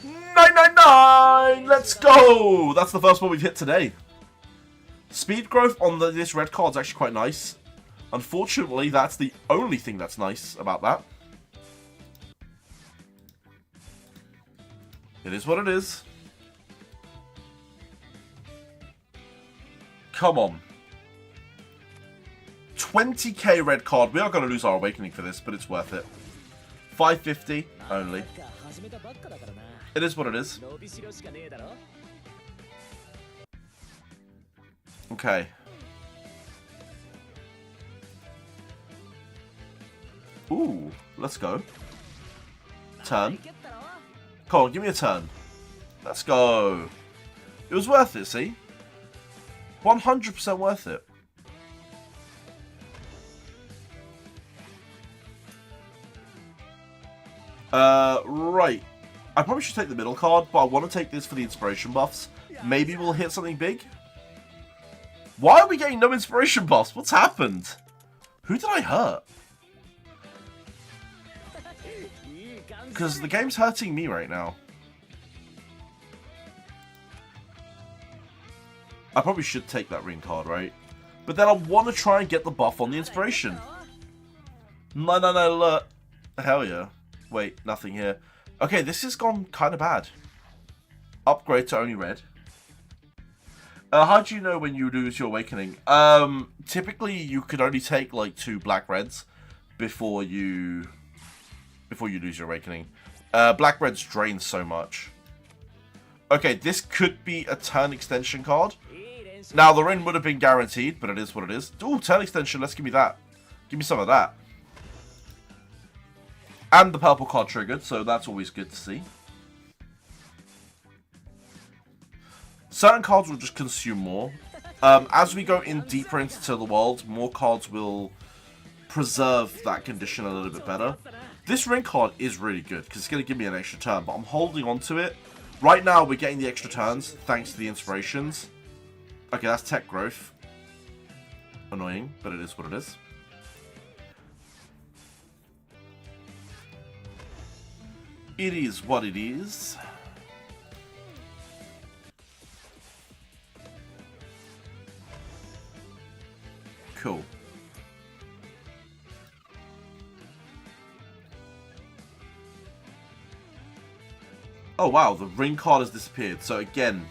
999! Let's go! That's the first one we've hit today. Speed growth on this red card is actually quite nice. Unfortunately, that's the only thing that's nice about that. It is what it is. Come on. 20k red card. We are going to lose our awakening for this, but it's worth it. 550 only. It is what it is. Okay. Ooh, let's go. Turn. Come on, give me a turn. Let's go. It was worth it, see? 100% worth it. Right. I probably should take the middle card, but I want to take this for the inspiration buffs. Maybe we'll hit something big. Why are we getting no inspiration buffs? What's happened? Who did I hurt? Because the game's hurting me right now. I probably should take that ring card, right? But then I want to try and get the buff on the inspiration. No, look. Hell yeah. Wait, nothing here. Okay, this has gone kind of bad. Upgrade to only red. How do you know when you lose your awakening? Typically you could only take like 2 black reds before you lose your awakening. Black reds drain so much. Okay, this could be a turn extension card. Now the ring would have been guaranteed, but it is what it is. Ooh, turn extension. Let's give me that. Give me some of that. And the purple card triggered, so that's always good to see. Certain cards will just consume more. As we go in deeper into the world, more cards will preserve that condition a little bit better. This ring card is really good because it's going to give me an extra turn, but I'm holding on to it. Right now, we're getting the extra turns thanks to the inspirations. Okay, that's tech growth. Annoying, but it is what it is. It is what it is. Cool. Oh wow, the ring card has disappeared. So again,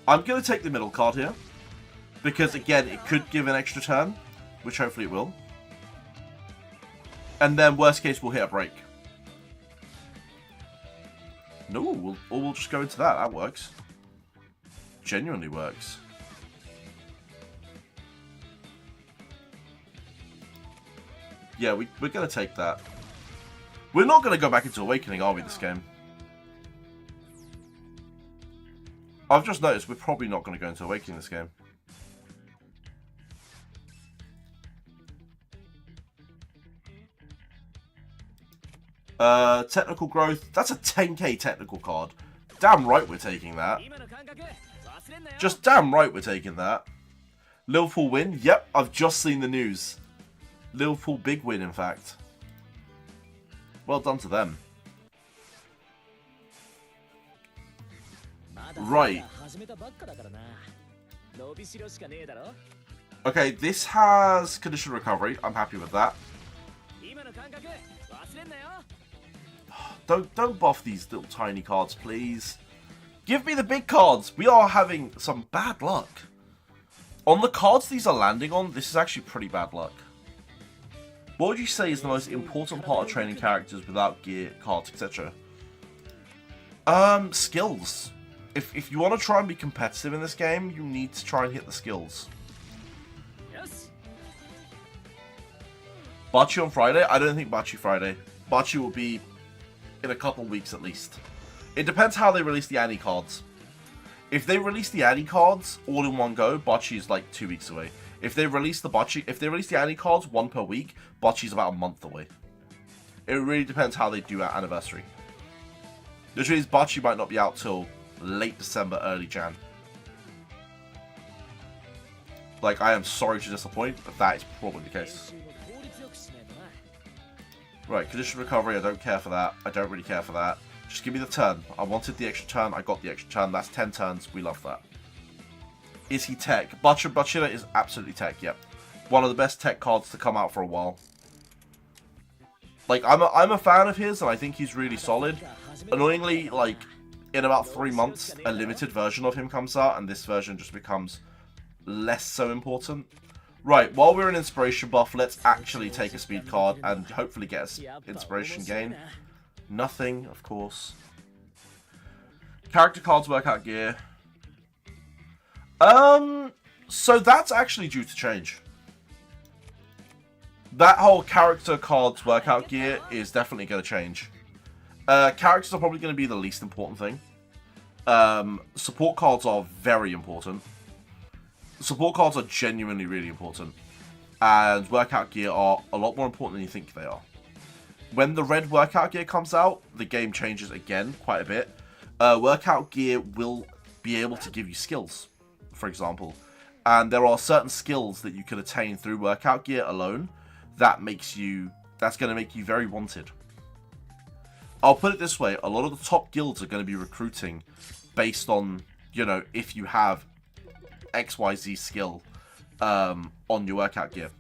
I'm going to take the middle card here. Because again, it could give an extra turn. Which hopefully it will. And then worst case, we'll hit a break. No, we'll just go into that. That works. Genuinely works. Yeah, we're going to take that. We're not going to go back into Awakening, are we, this game? I've just noticed we're probably not going to go into Awakening this game. Technical growth. That's a 10k technical card. Damn right we're taking that. Just damn right we're taking that. Liverpool win. Yep, I've just seen the news. Liverpool big win, in fact. Well done to them. Right. Okay, this has condition recovery. I'm happy with that. Don't buff these little tiny cards, please. Give me the big cards. We are having some bad luck. On the cards these are landing on, this is actually pretty bad luck. What would you say is the most important part of training characters without gear, cards, etc.? Skills. If you want to try and be competitive in this game, you need to try and hit the skills. Bachi on Friday? I don't think Bachi Friday. Bachi will be in a couple weeks at least. It depends how they release the Annie cards. If they release the Annie cards all in one go, Bachi is like 2 weeks away. If they release the Annie cards one per week, Bachi's about a month away. It really depends how they do our anniversary. Which means Bachi might not be out till late December, early Jan. Like, I am sorry to disappoint, but that is probably the case. Right, condition recovery, I don't care for that. I don't really care for that. Just give me the turn. I wanted the extra turn, I got the extra turn. That's 10 turns, we love that. Is he tech? Bachira is absolutely tech, yep. One of the best tech cards to come out for a while. Like, I'm a fan of his, and I think he's really solid. Annoyingly, like, in about 3 months, a limited version of him comes out, and this version just becomes less so important. Right, while we're in Inspiration buff, let's actually take a speed card and hopefully get an Inspiration gain. Nothing, of course. Character cards, workout gear. So that's actually due to change. That whole character cards, workout gear is definitely going to change. Characters are probably going to be the least important thing. Support cards are very important. Support cards are genuinely really important. And workout gear are a lot more important than you think they are. When the red workout gear comes out, the game changes again quite a bit. Workout gear will be able to give you skills, for example. And there are certain skills that you can attain through workout gear alone that's going to make you very wanted. I'll put it this way, a lot of the top guilds are going to be recruiting based on, you know, if you have XYZ skill on your workout gear.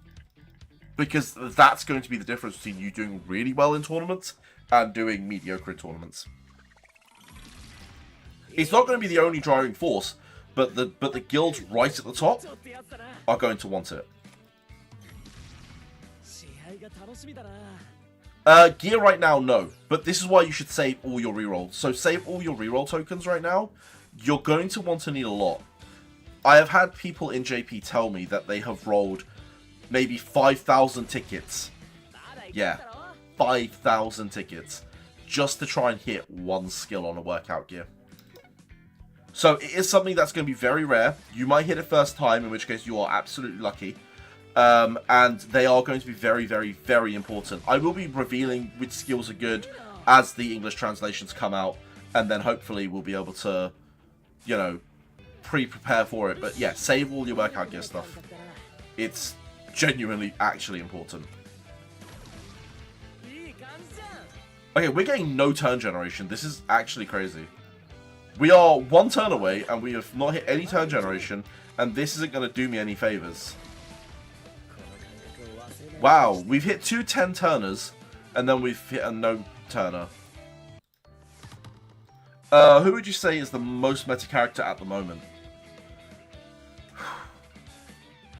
Because that's going to be the difference between you doing really well in tournaments and doing mediocre in tournaments. It's not going to be the only driving force, but the guilds right at the top are going to want it. Gear right now, no. But this is why you should save all your rerolls. So save all your reroll tokens right now. You're going to want to need a lot. I have had people in JP tell me that they have rolled maybe 5,000 tickets. Yeah, 5,000 tickets. Just to try and hit one skill on a workout gear. So it is something that's going to be very rare. You might hit it first time, in which case you are absolutely lucky. And they are going to be very, very, very important. I will be revealing which skills are good as the English translations come out. And then hopefully we'll be able to, you know, pre-prepare for it. But yeah, save all your workout gear stuff. It's genuinely actually important. Okay, we're getting no turn generation. This is actually crazy. We are one turn away, and we have not hit any turn generation, and this isn't going to do me any favors. Wow, we've hit 2 10-turners, and then we've hit a no-turner. Who would you say is the most meta character at the moment?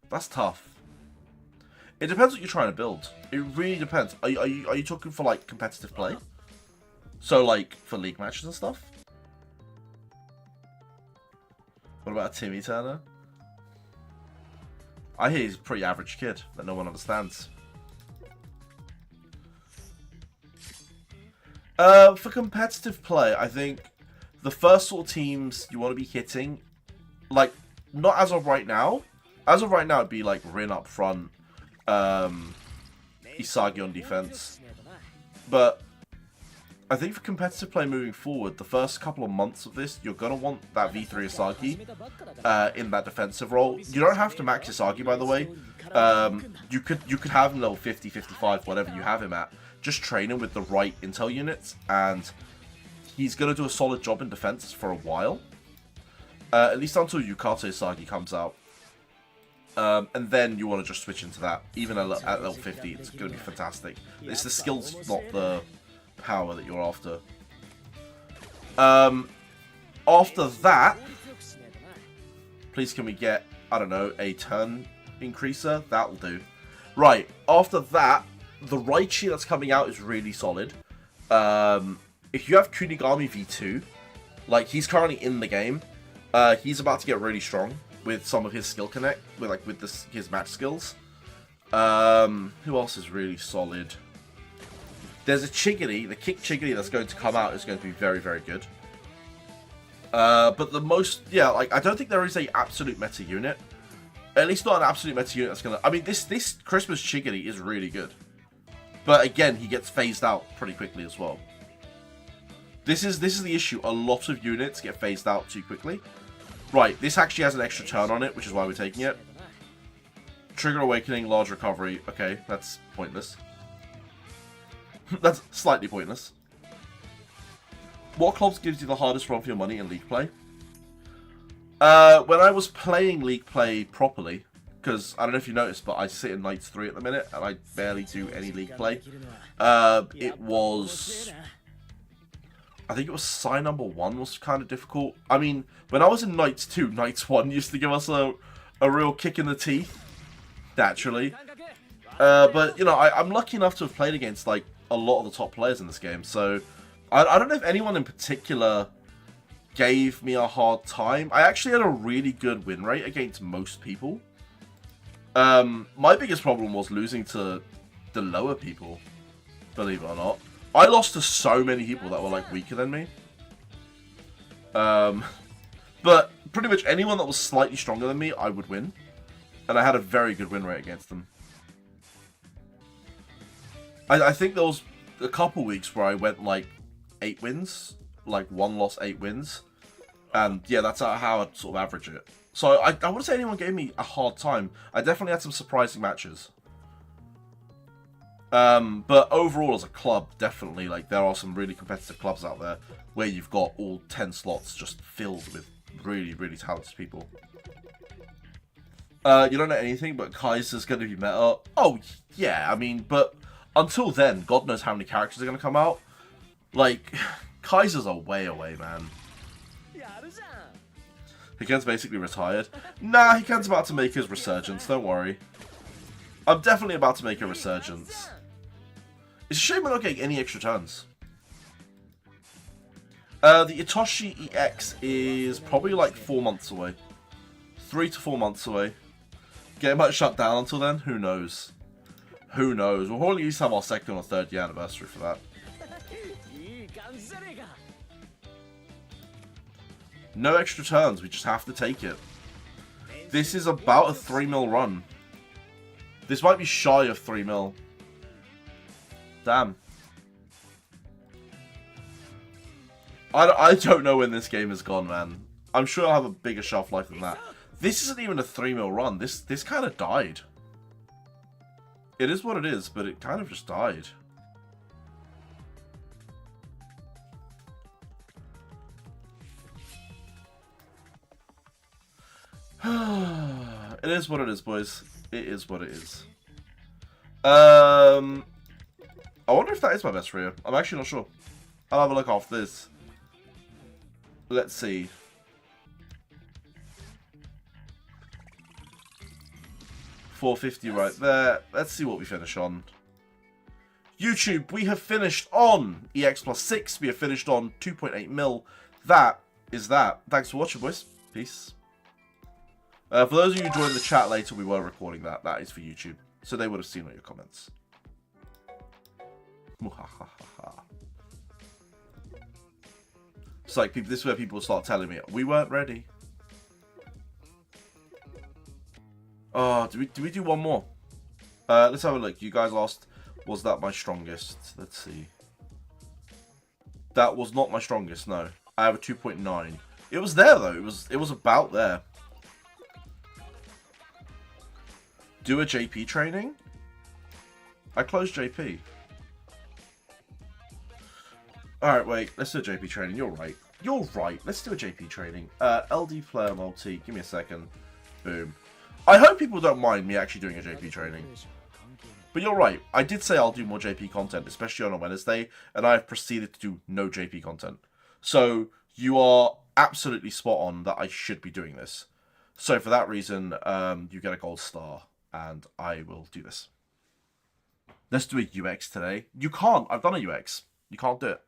That's tough. It depends what you're trying to build. It really depends. Are you talking for, like, competitive play? So, like, for league matches and stuff? What about a Timmy Turner? I hear he's a pretty average kid that no one understands. For competitive play, I think the first sort of teams you want to be hitting, like, not as of right now. As of right now, it'd be, like, Rin up front, Isagi on defense. But I think for competitive play moving forward, the first couple of months of this, you're going to want that V3 Isagi in that defensive role. You don't have to max Isagi, by the way. You could have him level 50, 55, whatever you have him at. Just train him with the right intel units, and he's going to do a solid job in defense for a while. At least until Yukata Isagi comes out. And then you want to just switch into that. Even at level 50, it's going to be fantastic. It's the skills, not the power that you're after. After that, please can we get, I don't know, a turn increaser? That'll do. Right, after that, the Raichi that's coming out is really solid. If you have Kunigami V2, like, he's currently in the game, he's about to get really strong with some of his skill connect, with his match skills. Who else is really solid? There's a Chigiri, the Kick Chigiri that's going to come out is going to be very, very good. But the most, yeah, like, I don't think there is a absolute meta unit. At least not an absolute meta unit that's going to, I mean, this Christmas Chigiri is really good. But again, he gets phased out pretty quickly as well. This is the issue. A lot of units get phased out too quickly. Right, this actually has an extra turn on it, which is why we're taking it. Trigger Awakening, Large Recovery. Okay, that's pointless. That's slightly pointless. What clubs gives you the hardest run for your money in League play? When I was playing League play properly, because I don't know if you noticed, but I sit in Knights 3 at the minute, and I barely do any League play. It was, I think it was Psi number 1 was kind of difficult. I mean, when I was in Knights 2, Knights 1 used to give us a real kick in the teeth, naturally. But, you know, I'm lucky enough to have played against, like, a lot of the top players in this game, so I don't know if anyone in particular gave me a hard time. I actually had a really good win rate against most people. My biggest problem was losing to the lower people, believe it or not. I lost to so many people that were, like, weaker than me. But pretty much anyone that was slightly stronger than me, I would win. And I had a very good win rate against them. I think there was a couple weeks where I went, like, 8 wins. Like, 1 loss, 8 wins. And, yeah, that's how I'd sort of average it. So, I wouldn't say anyone gave me a hard time. I definitely had some surprising matches. But overall, as a club, definitely, like, there are some really competitive clubs out there where you've got all 10 slots just filled with really, really talented people. You don't know anything, but Kaiser's going to be meta. Oh, yeah, I mean, but until then, God knows how many characters are going to come out. Like, Kaiser's a way away, man. Hiken's basically retired. Nah, Hiken's about to make his resurgence, don't worry. I'm definitely about to make a resurgence. It's a shame we're not getting any extra turns. The Itoshi EX is probably like 4 months away. 3 to 4 months away. Game might shut down until then? Who knows? Who knows? We'll probably at least have our 2nd or 3rd year anniversary for that. No extra turns, we just have to take it. This is about a 3 mil run. This might be shy of 3 mil. Damn. I don't know when this game is gone, man. I'm sure I'll have a bigger shelf life than that. This isn't even a 3 mil run. This kind of died. It is what it is, but it kind of just died. It is what it is, boys. It is what it is. I wonder if that is my best Rio. I'm actually not sure. I'll have a look after this. Let's see. $450 right there. Let's see what we finish on. YouTube, we have finished on EX plus 6. We have finished on 2.8 mil. That is that. Thanks for watching, boys. Peace. For those of you who joined the chat later, we were recording that. That is for YouTube. So they would have seen all your comments. It's like, this is where people start telling me, we weren't ready. Oh, do we do one more? Let's have a look. You guys asked, was that my strongest? Let's see. That was not my strongest, no. I have a 2.9. It was there though. It was about there. Do a JP training? I closed JP. Alright, wait. Let's do a JP training. You're right. You're right. Let's do a JP training. LD player multi. Give me a second. Boom. I hope people don't mind me actually doing a JP training. But you're right. I did say I'll do more JP content, especially on a Wednesday, and I have proceeded to do no JP content. So you are absolutely spot on that I should be doing this. So for that reason, you get a gold star, and I will do this. Let's do a UX today. You can't. I've done a UX. You can't do it.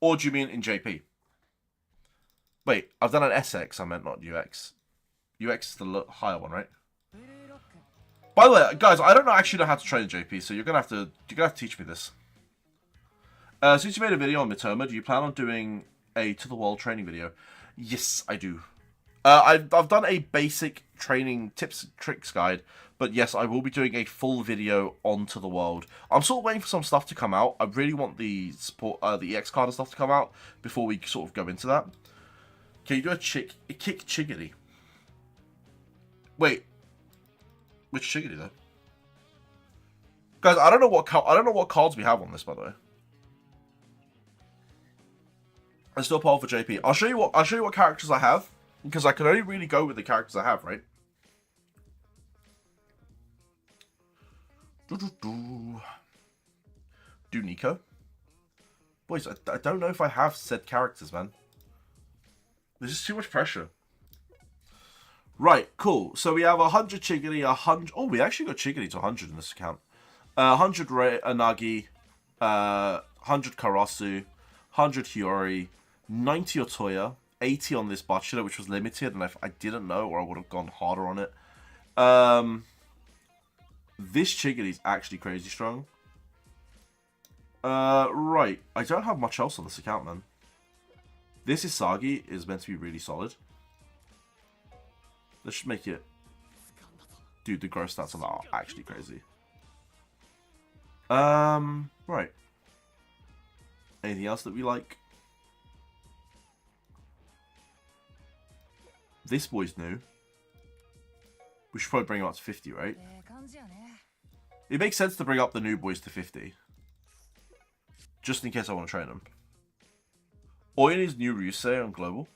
Or do you mean in JP? Wait, I've done an SX. I meant not UX. UX is the higher one, right? By the way, guys, I don't actually know how to train JP, so you're gonna have to teach me this. Since you made a video on Mitoma, do you plan on doing a to the world training video? Yes, I do. I've done a basic training tips and tricks guide, but yes, I will be doing a full video on to the world. I'm sort of waiting for some stuff to come out. I really want the support, the EX card and stuff to come out before we sort of go into that. Can you do a kick chiggity? Wait, which chiggity though? Guys, I don't know what cards we have on this, by the way. I'm still part for JP. I'll show you what characters I have, because I can only really go with the characters I have, right? Do Nico. Boys, I don't know if I have said characters, man. There's just too much pressure. Right, cool. So we have 100 Chiggity, 100... Oh, we actually got Chiggity to 100 in this account. 100 Anagi, 100 Karasu, 100 Hiyori, 90 Otoya, 80 on this Bachelor, which was limited, and I didn't know, or I would have gone harder on it. This Chiggity is actually crazy strong. Right. I don't have much else on this account, man. This Isagi is meant to be really solid. Let's just make it... Dude, the gross stats on that are actually crazy. Right. Anything else that we like? This boy's new. We should probably bring him up to 50, right? It makes sense to bring up the new boys to 50. Just in case I want to train them. Oin is new Ryusei on global.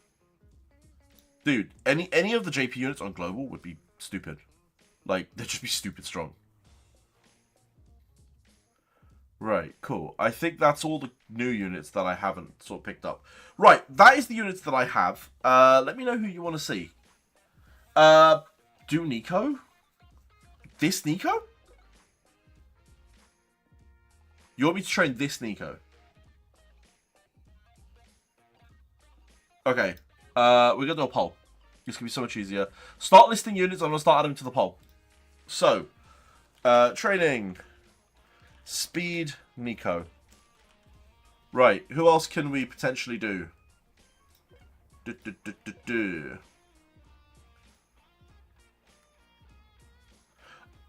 Dude, any of the JP units on global would be stupid. Like, they'd just be stupid strong. Right, cool. I think that's all the new units that I haven't sort of picked up. Right, that is the units that I have. Let me know who you want to see. Do Nico? This Nico? You want me to train this Nico? Okay. We're going to do a poll. It's going to be so much easier. Start listing units. I'm going to start adding to the poll. So, training. Speed Nico. Right. Who else can we potentially do?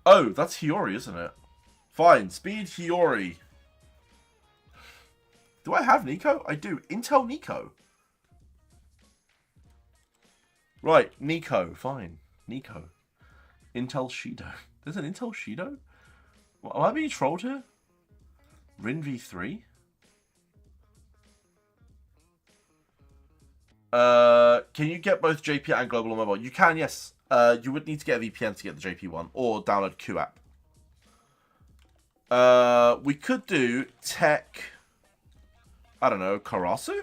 Oh, that's Hiyori, isn't it? Fine. Speed Hiyori. Do I have Nico? I do. Intel Nico. Right. Nico. Fine. Nico. Intel Shido. There's an Intel Shido? Am I being trolled here? Rin V3? Can you get both JP and Global on mobile? You can, yes. You would need to get a VPN to get the JP one, or download Q app. We could do Tech, I don't know, Karasu?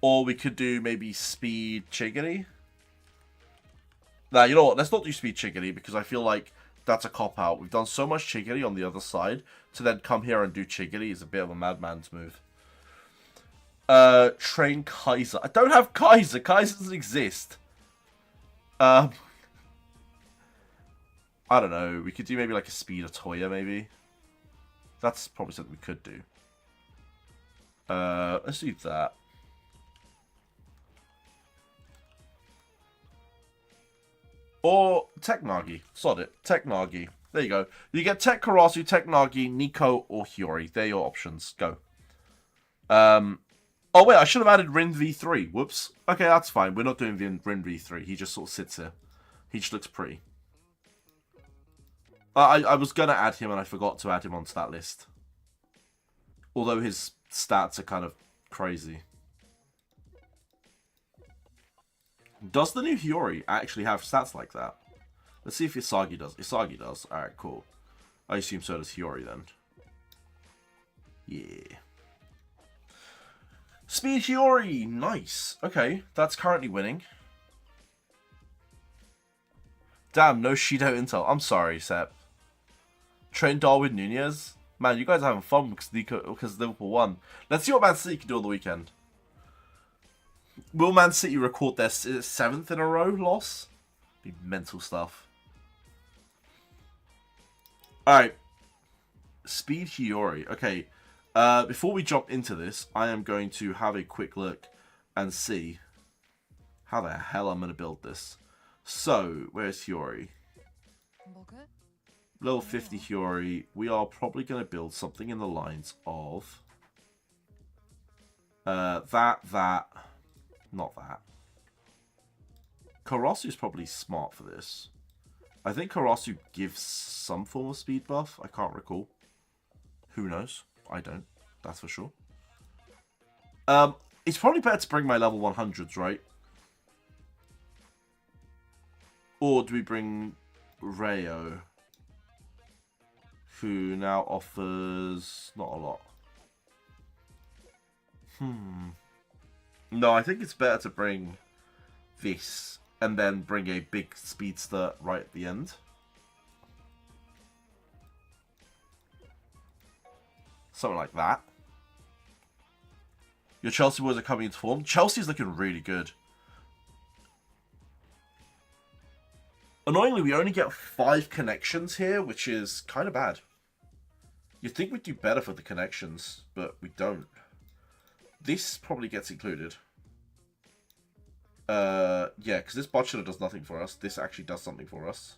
Or we could do maybe Speed Chigiri. Nah, you know what? Let's not do Speed Chigiri because I feel like that's a cop-out. We've done so much Chigiri on the other side. To then come here and do Chigiri is a bit of a madman's move. Train Kaiser. I don't have Kaiser. Kaiser doesn't exist. I don't know. We could do maybe like a Speed Toya, maybe. That's probably something we could do. Let's do that. Or Tech Nagi. Sod it. Tech Nagi. There you go. You get Tech Karasu, Tech Nagi, Nico, or Hiyori. They're your options. Go. Oh, wait. I should have added Rin V3. Whoops. Okay, that's fine. We're not doing Rin V3. He just sort of sits here. He just looks pretty. I was going to add him, and I forgot to add him onto that list. Although his stats are kind of crazy. Does the new Hiyori actually have stats like that? Let's see if Isagi does. Isagi does. Alright, cool. I assume so does Hiyori then. Yeah. Speed Hiyori! Nice. Okay, that's currently winning. Damn, no Shido Intel. I'm sorry, Sep. Train Darwin Nunez? Man, you guys are having fun because Liverpool won. Let's see what Man City can do on the weekend. Will Man City record their 7th in a row loss? Be mental stuff. Alright. Speed Hiyori. Okay. Before we jump into this, I am going to have a quick look and see how the hell I'm going to build this. So, where's Hiyori? Level 50 Hiyori. We are probably going to build something in the lines of that. Not that. Karasu is probably smart for this. I think Karasu gives some form of speed buff. I can't recall. Who knows? I don't. That's for sure. It's probably better to bring my level 100s, right? Or do we bring Rayo? Who now offers not a lot. No, I think it's better to bring this and then bring a big speedster right at the end. Something like that. Your Chelsea boys are coming into form. Chelsea's looking really good. Annoyingly, we only get 5 connections here, which is kind of bad. You'd think we'd do better for the connections, but we don't. This probably gets included. Yeah, because this botula does nothing for us. This actually does something for us.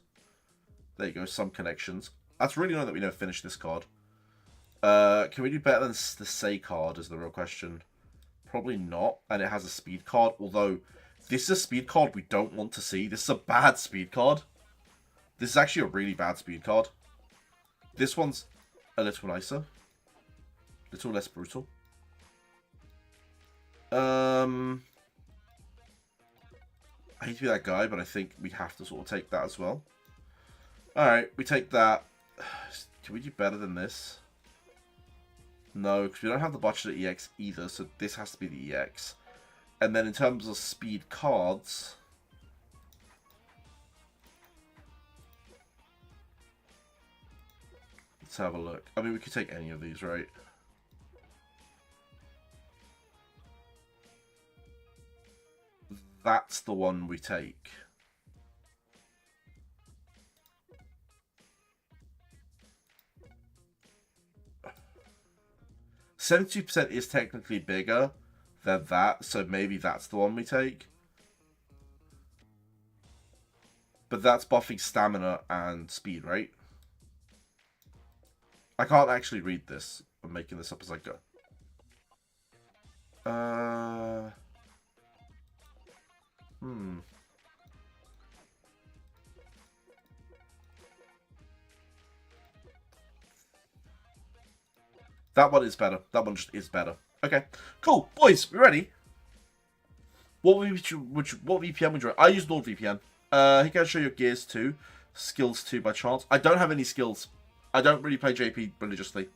There you go, some connections. That's really annoying that we never finished this card. Can we do better than the Say card is the real question. Probably not, and it has a speed card, although this is a speed card we don't want to see. This is a bad speed card. This is actually a really bad speed card. This one's a little nicer. A little less brutal. I hate to be that guy, but I think we have to sort of take that as well. Alright, we take that. Can we do better than this? No, because we don't have the budget at EX either, so this has to be the EX. And then in terms of speed cards... Let's have a look. I mean, we could take any of these, right? That's the one we take. %72% is technically bigger than that, so maybe that's the one we take. But that's buffing stamina and speed, right? I can't actually read this. I'm making this up as I go. That one is better. That one just is better. Okay, cool. Boys, we ready? What VPN would you... I use NordVPN. He can show your gears too. Skills too by chance. I don't have any skills. I don't really play JP religiously.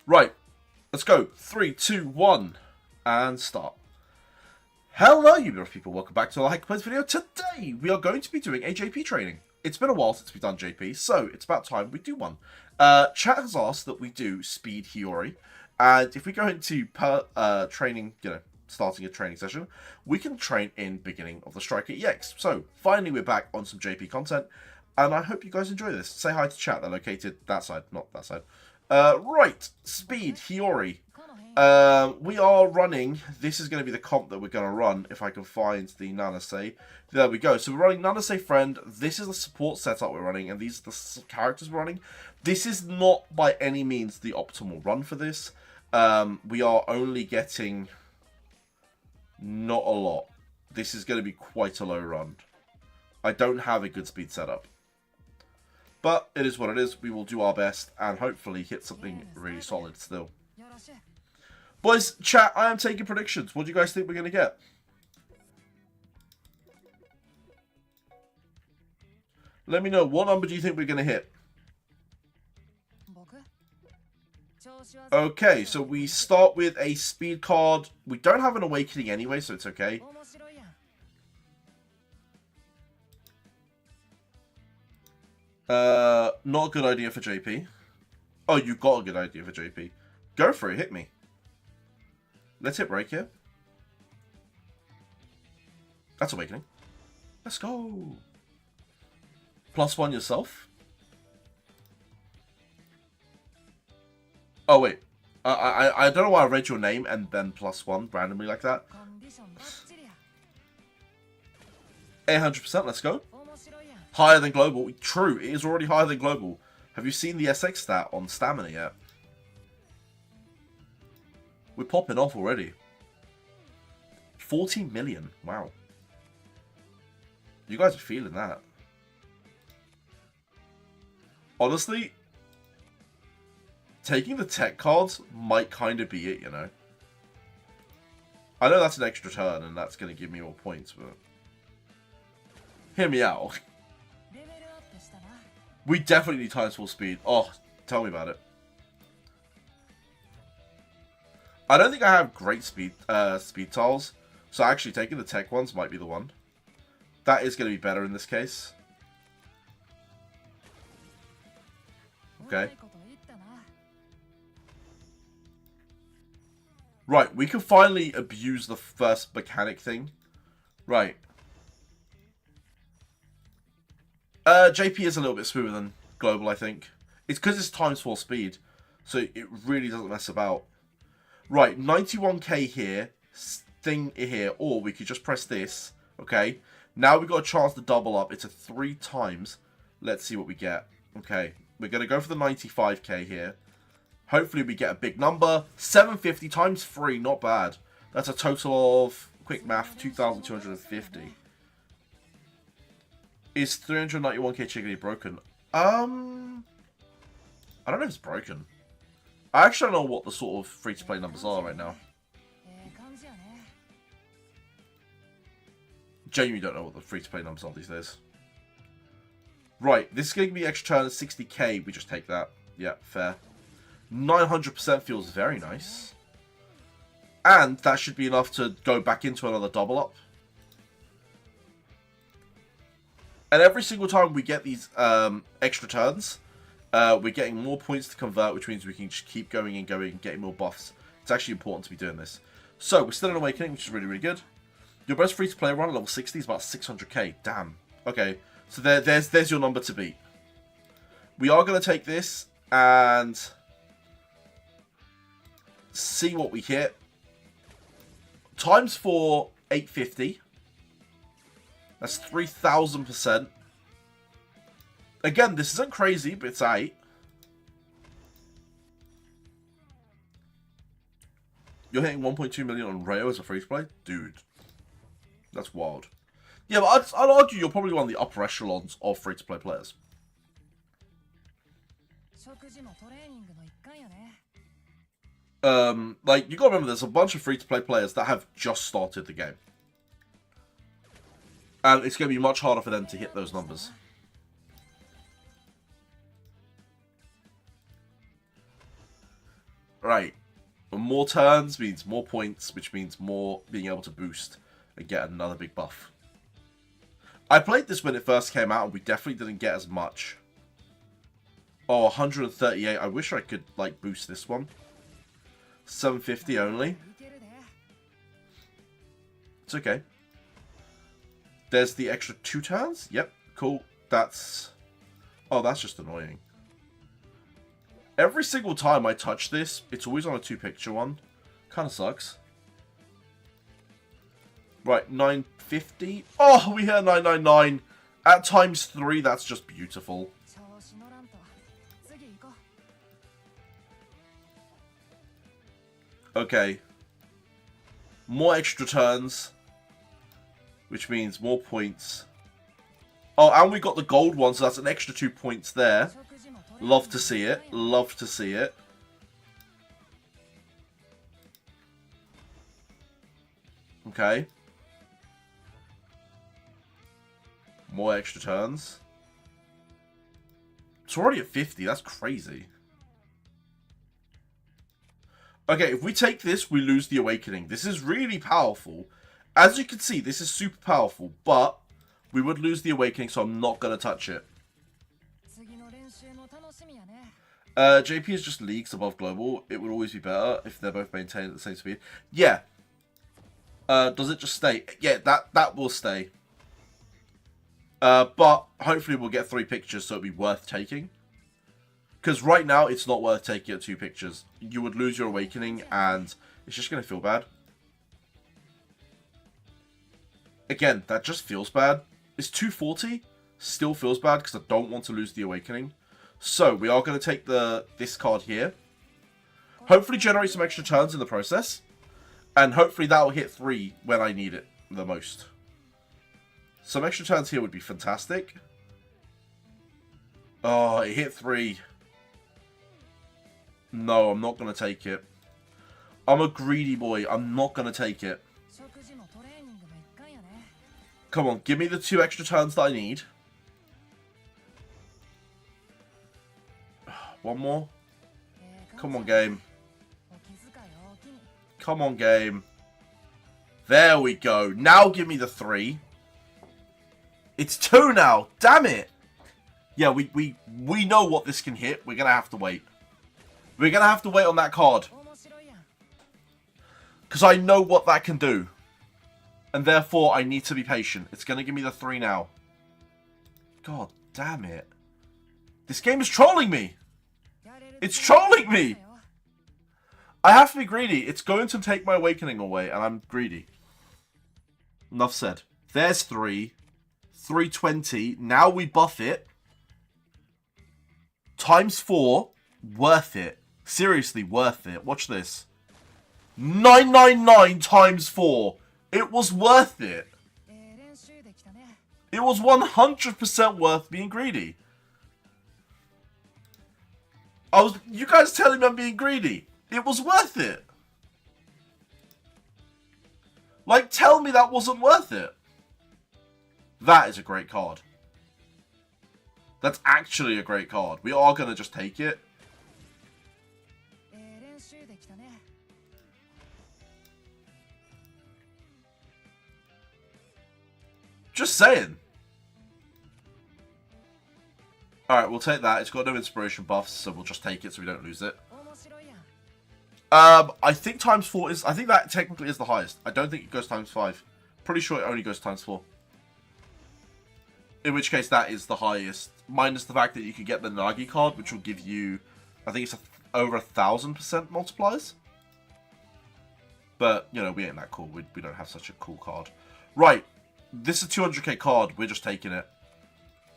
Right. Let's go. 3, 2, 1. And start. Hello, you beautiful people. Welcome back to our Hyperplays video. Today, we are going to be doing a JP training. It's been a while since we've done JP, so it's about time we do one. Chat has asked that we do Speed Hiyori. And if we go into training, starting a training session, we can train in beginning of the Striker EX. So, finally we're back on some JP content, and I hope you guys enjoy this. Say hi to chat, they're located that side, not that side. Right, Speed Hiyori. We are running, this is going to be the comp that we're going to run, if I can find the Nanase. There we go. So we're running Nanase Friend, this is the support setup we're running, and these are the characters we're running. This is not by any means the optimal run for this. We are only getting not a lot. This is going to be quite a low run. I don't have a good speed setup. But it is what it is. We will do our best and hopefully hit something really solid still. Boys, chat, I am taking predictions. What do you guys think we're going to get? Let me know. What number do you think we're going to hit? Okay, so we start with a speed card. We don't have an awakening anyway, so it's okay. Not a good idea for JP. Oh, you got a good idea for JP. Go for it, hit me. Let's hit break here. That's awakening. Let's go. +1 yourself. Oh wait, I don't know why I read your name and then +1 randomly like that. 800%, let's go. Higher than global. True, it is already higher than global. Have you seen the SX stat on stamina yet? We're popping off already. 14 million. Wow. You guys are feeling that. Honestly, taking the tech cards might kind of be it, you know. I know that's an extra turn and that's going to give me more points, but... Hear me out. We definitely need times full speed. Oh, tell me about it. I don't think I have great speed tiles, so actually taking the tech ones might be the one. That is going to be better in this case. Okay. Right, we can finally abuse the first mechanic thing. Right. JP is a little bit smoother than global, I think. It's because it's times 4 speed, so it really doesn't mess about. Right, 91k here, thing here, or we could just press this, okay? Now we've got a chance to double up. It's a 3 times. Let's see what we get. Okay, we're going to go for the 95k here. Hopefully we get a big number. 750 times 3, not bad. That's a total of, quick math, 2,250. Is 391k chickadee broken? I don't know if it's broken. I actually don't know what the sort of free-to-play numbers are right now. Genuinely don't know what the free-to-play numbers are these days. Right, this is going to be extra turn at 60k. We just take that. Yeah, fair. 900% feels very nice. And that should be enough to go back into another double up. And every single time we get these extra turns, we're getting more points to convert, which means we can just keep going and going and getting more buffs. It's actually important to be doing this. So, we're still in Awakening, which is really, really good. Your best free-to-play run at level 60 is about 600k. Damn. Okay, so there's your number to beat. We are going to take this and see what we hit. Times for 850. That's 3,000%. Again, this isn't crazy, but it's 8. You're hitting 1.2 million on Rayo as a free-to-play? Dude. That's wild. Yeah, but I'd argue you're probably one of the upper echelons of free-to-play players. Like, you gotta remember, there's a bunch of free-to-play players that have just started the game. And it's gonna be much harder for them to hit those numbers. Right. More turns means more points, which means more being able to boost and get another big buff. I played this when it first came out, and we definitely didn't get as much. Oh, 138. I wish I could, like, boost this one. 750 only. It's okay. There's the extra 2 turns. Yep, cool. That's... Oh, that's just annoying. Every single time I touch this, it's always on a 2-picture one. Kind of sucks. Right, 950. Oh, we hit 999. At times 3, that's just beautiful. Okay. More extra turns. Which means more points. Oh, and we got the gold one, so that's an extra 2 points there. Love to see it. Love to see it. Okay. More extra turns. It's already at 50. That's crazy. Okay, if we take this, we lose the Awakening. This is really powerful. As you can see, this is super powerful, but we would lose the Awakening, so I'm not going to touch it. JP is just leagues above global. It would always be better if they're both maintained at the same speed. Yeah. Does it just stay? Yeah, that will stay. But hopefully we'll get 3 pictures, so it'll be worth taking. Because right now, it's not worth taking at 2 pictures. You would lose your Awakening, and it's just going to feel bad. Again, that just feels bad. It's 240. Still feels bad, because I don't want to lose the Awakening. So, we are going to take this card here. Hopefully generate some extra turns in the process. And hopefully that will hit 3 when I need it the most. Some extra turns here would be fantastic. Oh, it hit 3. No, I'm not going to take it. I'm a greedy boy. I'm not going to take it. Come on, give me the 2 extra turns that I need. One more. Come on, game. Come on, game. There we go. Now give me the 3. It's 2 now. Damn it. Yeah, we know what this can hit. We're going to have to wait. We're going to have to wait on that card. Because I know what that can do. And therefore, I need to be patient. It's going to give me the 3 now. God damn it. This game is trolling me. It's trolling me. I have to be greedy. It's going to take my Awakening away, and I'm greedy. Enough said. There's 3. 320. Now we buff it. Times 4. Worth it. Seriously, worth it. Watch this. 999 times 4. It was worth it. It was 100% worth being greedy. You guys telling me I'm being greedy. It was worth it. Like, tell me that wasn't worth it. That is a great card. That's actually a great card. We are going to just take it. Just saying. Alright, we'll take that. It's got no inspiration buffs, so we'll just take it so we don't lose it. I think times 4 is... I think that technically is the highest. I don't think it goes times 5. Pretty sure it only goes times 4. In which case, that is the highest. Minus the fact that you can get the Nagi card, which will give you... I think it's over 1,000% multipliers. But, you know, we ain't that cool. We don't have such a cool card. Right. This is a 200k card. We're just taking it.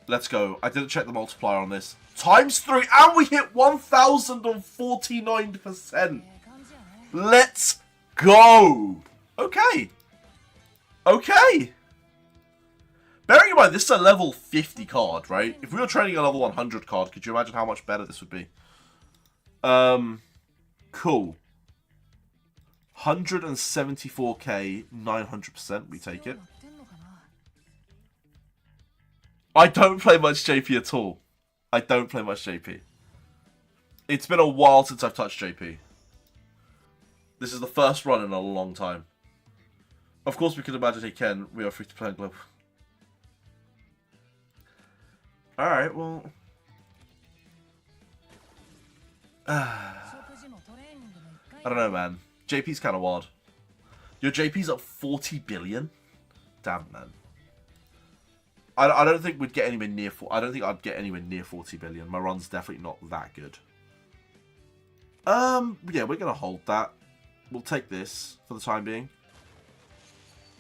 Let's go. I didn't check the multiplier on this. Times 3. And we hit 1,049%. Let's go. Okay. Okay. Bearing in mind, this is a level 50 card, right? If we were trading a level 100 card, could you imagine how much better this would be? Cool. 174k, 900%. We take it. I don't play much JP at all. I don't play much JP. It's been a while since I've touched JP. This is the first run in a long time. Of course, we can imagine he can. We are free to play global. Alright, well... I don't know, man. JP's kind of wild. Your JP's up 40 billion? Damn, man. I don't think we'd get anywhere near... I don't think I'd get anywhere near 40 billion. My run's definitely not that good. Yeah, we're going to hold that. We'll take this for the time being.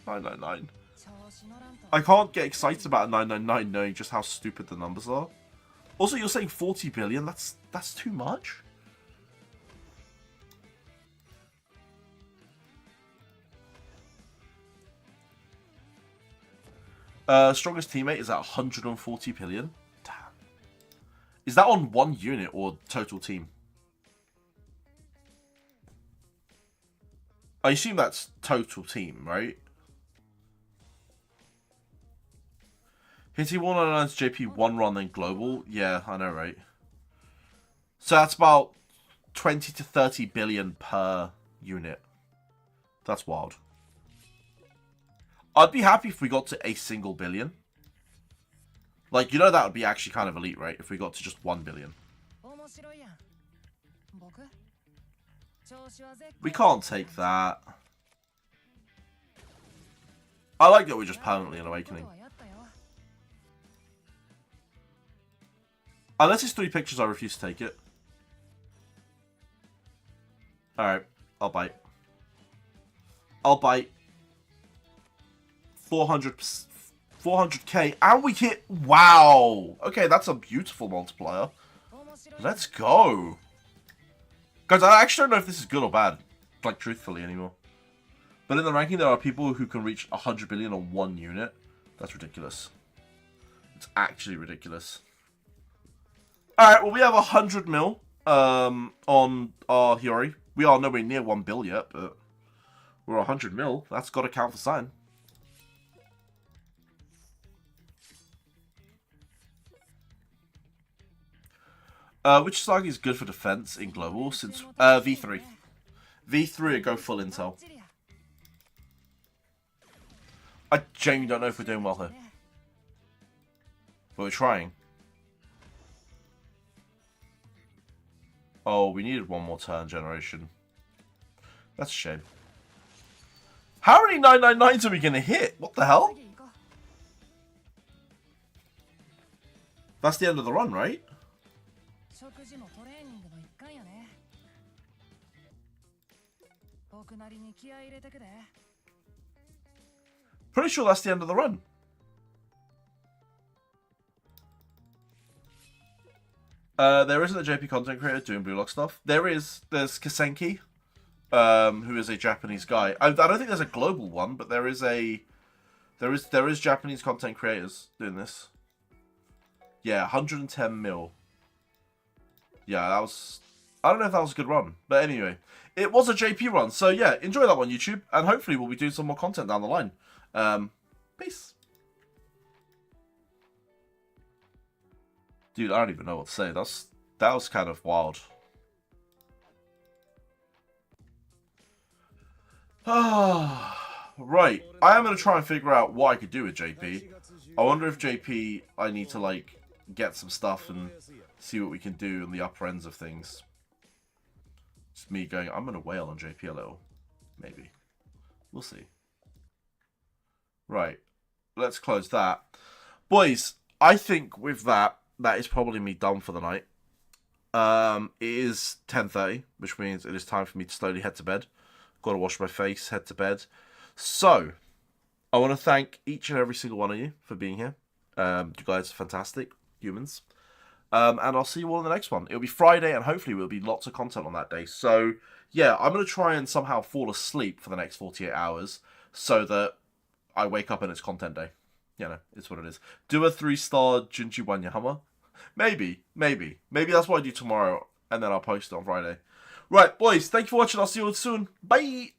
999. I can't get excited about a 999 knowing just how stupid the numbers are. Also, you're saying 40 billion? That's too much? Strongest teammate is at 140 billion. Damn. Is that on one unit or total team? I assume that's total team, right? Hitting 199's JP one run then global. Yeah, I know, right? So that's about 20 to 30 billion per unit. That's wild. I'd be happy if we got to a single billion. Like, you know, that would be actually kind of elite, right? If we got to just 1 billion. We can't take that. I like that we're just permanently an awakening. Unless it's 3 pictures, I refuse to take it. Alright, I'll bite. I'll bite. 400k, and we hit... Wow! Okay, that's a beautiful multiplier. Let's go. Guys, I actually don't know if this is good or bad. Like, truthfully, anymore. But in the ranking, there are people who can reach 100 billion on one unit. That's ridiculous. It's actually ridiculous. Alright, well, we have 100 mil on our Hiyori. We are nowhere near 1 bill yet, but we're 100 mil. That's got to count for sign. Which Sagi is good for defense in global? Since V3. V3 go full intel. I genuinely don't know if we're doing well here. But we're trying. Oh, we needed one more turn generation. That's a shame. How many 999s are we going to hit? What the hell? That's the end of the run, right? Pretty sure that's the end of the run. There isn't a JP content creator doing Blue Lock stuff. There's Kasenki, who is a Japanese guy. I don't think there's a global one, but there is Japanese content creators doing this. Yeah, 110 mil. Yeah, that was... I don't know if that was a good run. But anyway, it was a JP run. So yeah, enjoy that one, YouTube. And hopefully we'll be doing some more content down the line. Peace. Dude, I don't even know what to say. That was kind of wild. Right. I am going to try and figure out what I could do with JP. I wonder if JP, I need to, like, get some stuff and see what we can do in the upper ends of things. It's me going, I'm going to wail on JP a little. Maybe. We'll see. Right. Let's close that. Boys, I think with that, that is probably me done for the night. It is 10:30, which means it is time for me to slowly head to bed. Got to wash my face, head to bed. So, I want to thank each and every single one of you for being here. You guys are fantastic humans. And I'll see you all in the next one. It'll be Friday, and hopefully there'll be lots of content on that day. So, yeah, I'm going to try and somehow fall asleep for the next 48 hours so that I wake up and it's content day. You know, it's what it is. Do a 3-star Junji Wanya Hummer. Maybe. Maybe that's what I do tomorrow, and then I'll post it on Friday. Right, boys, thank you for watching. I'll see you all soon. Bye!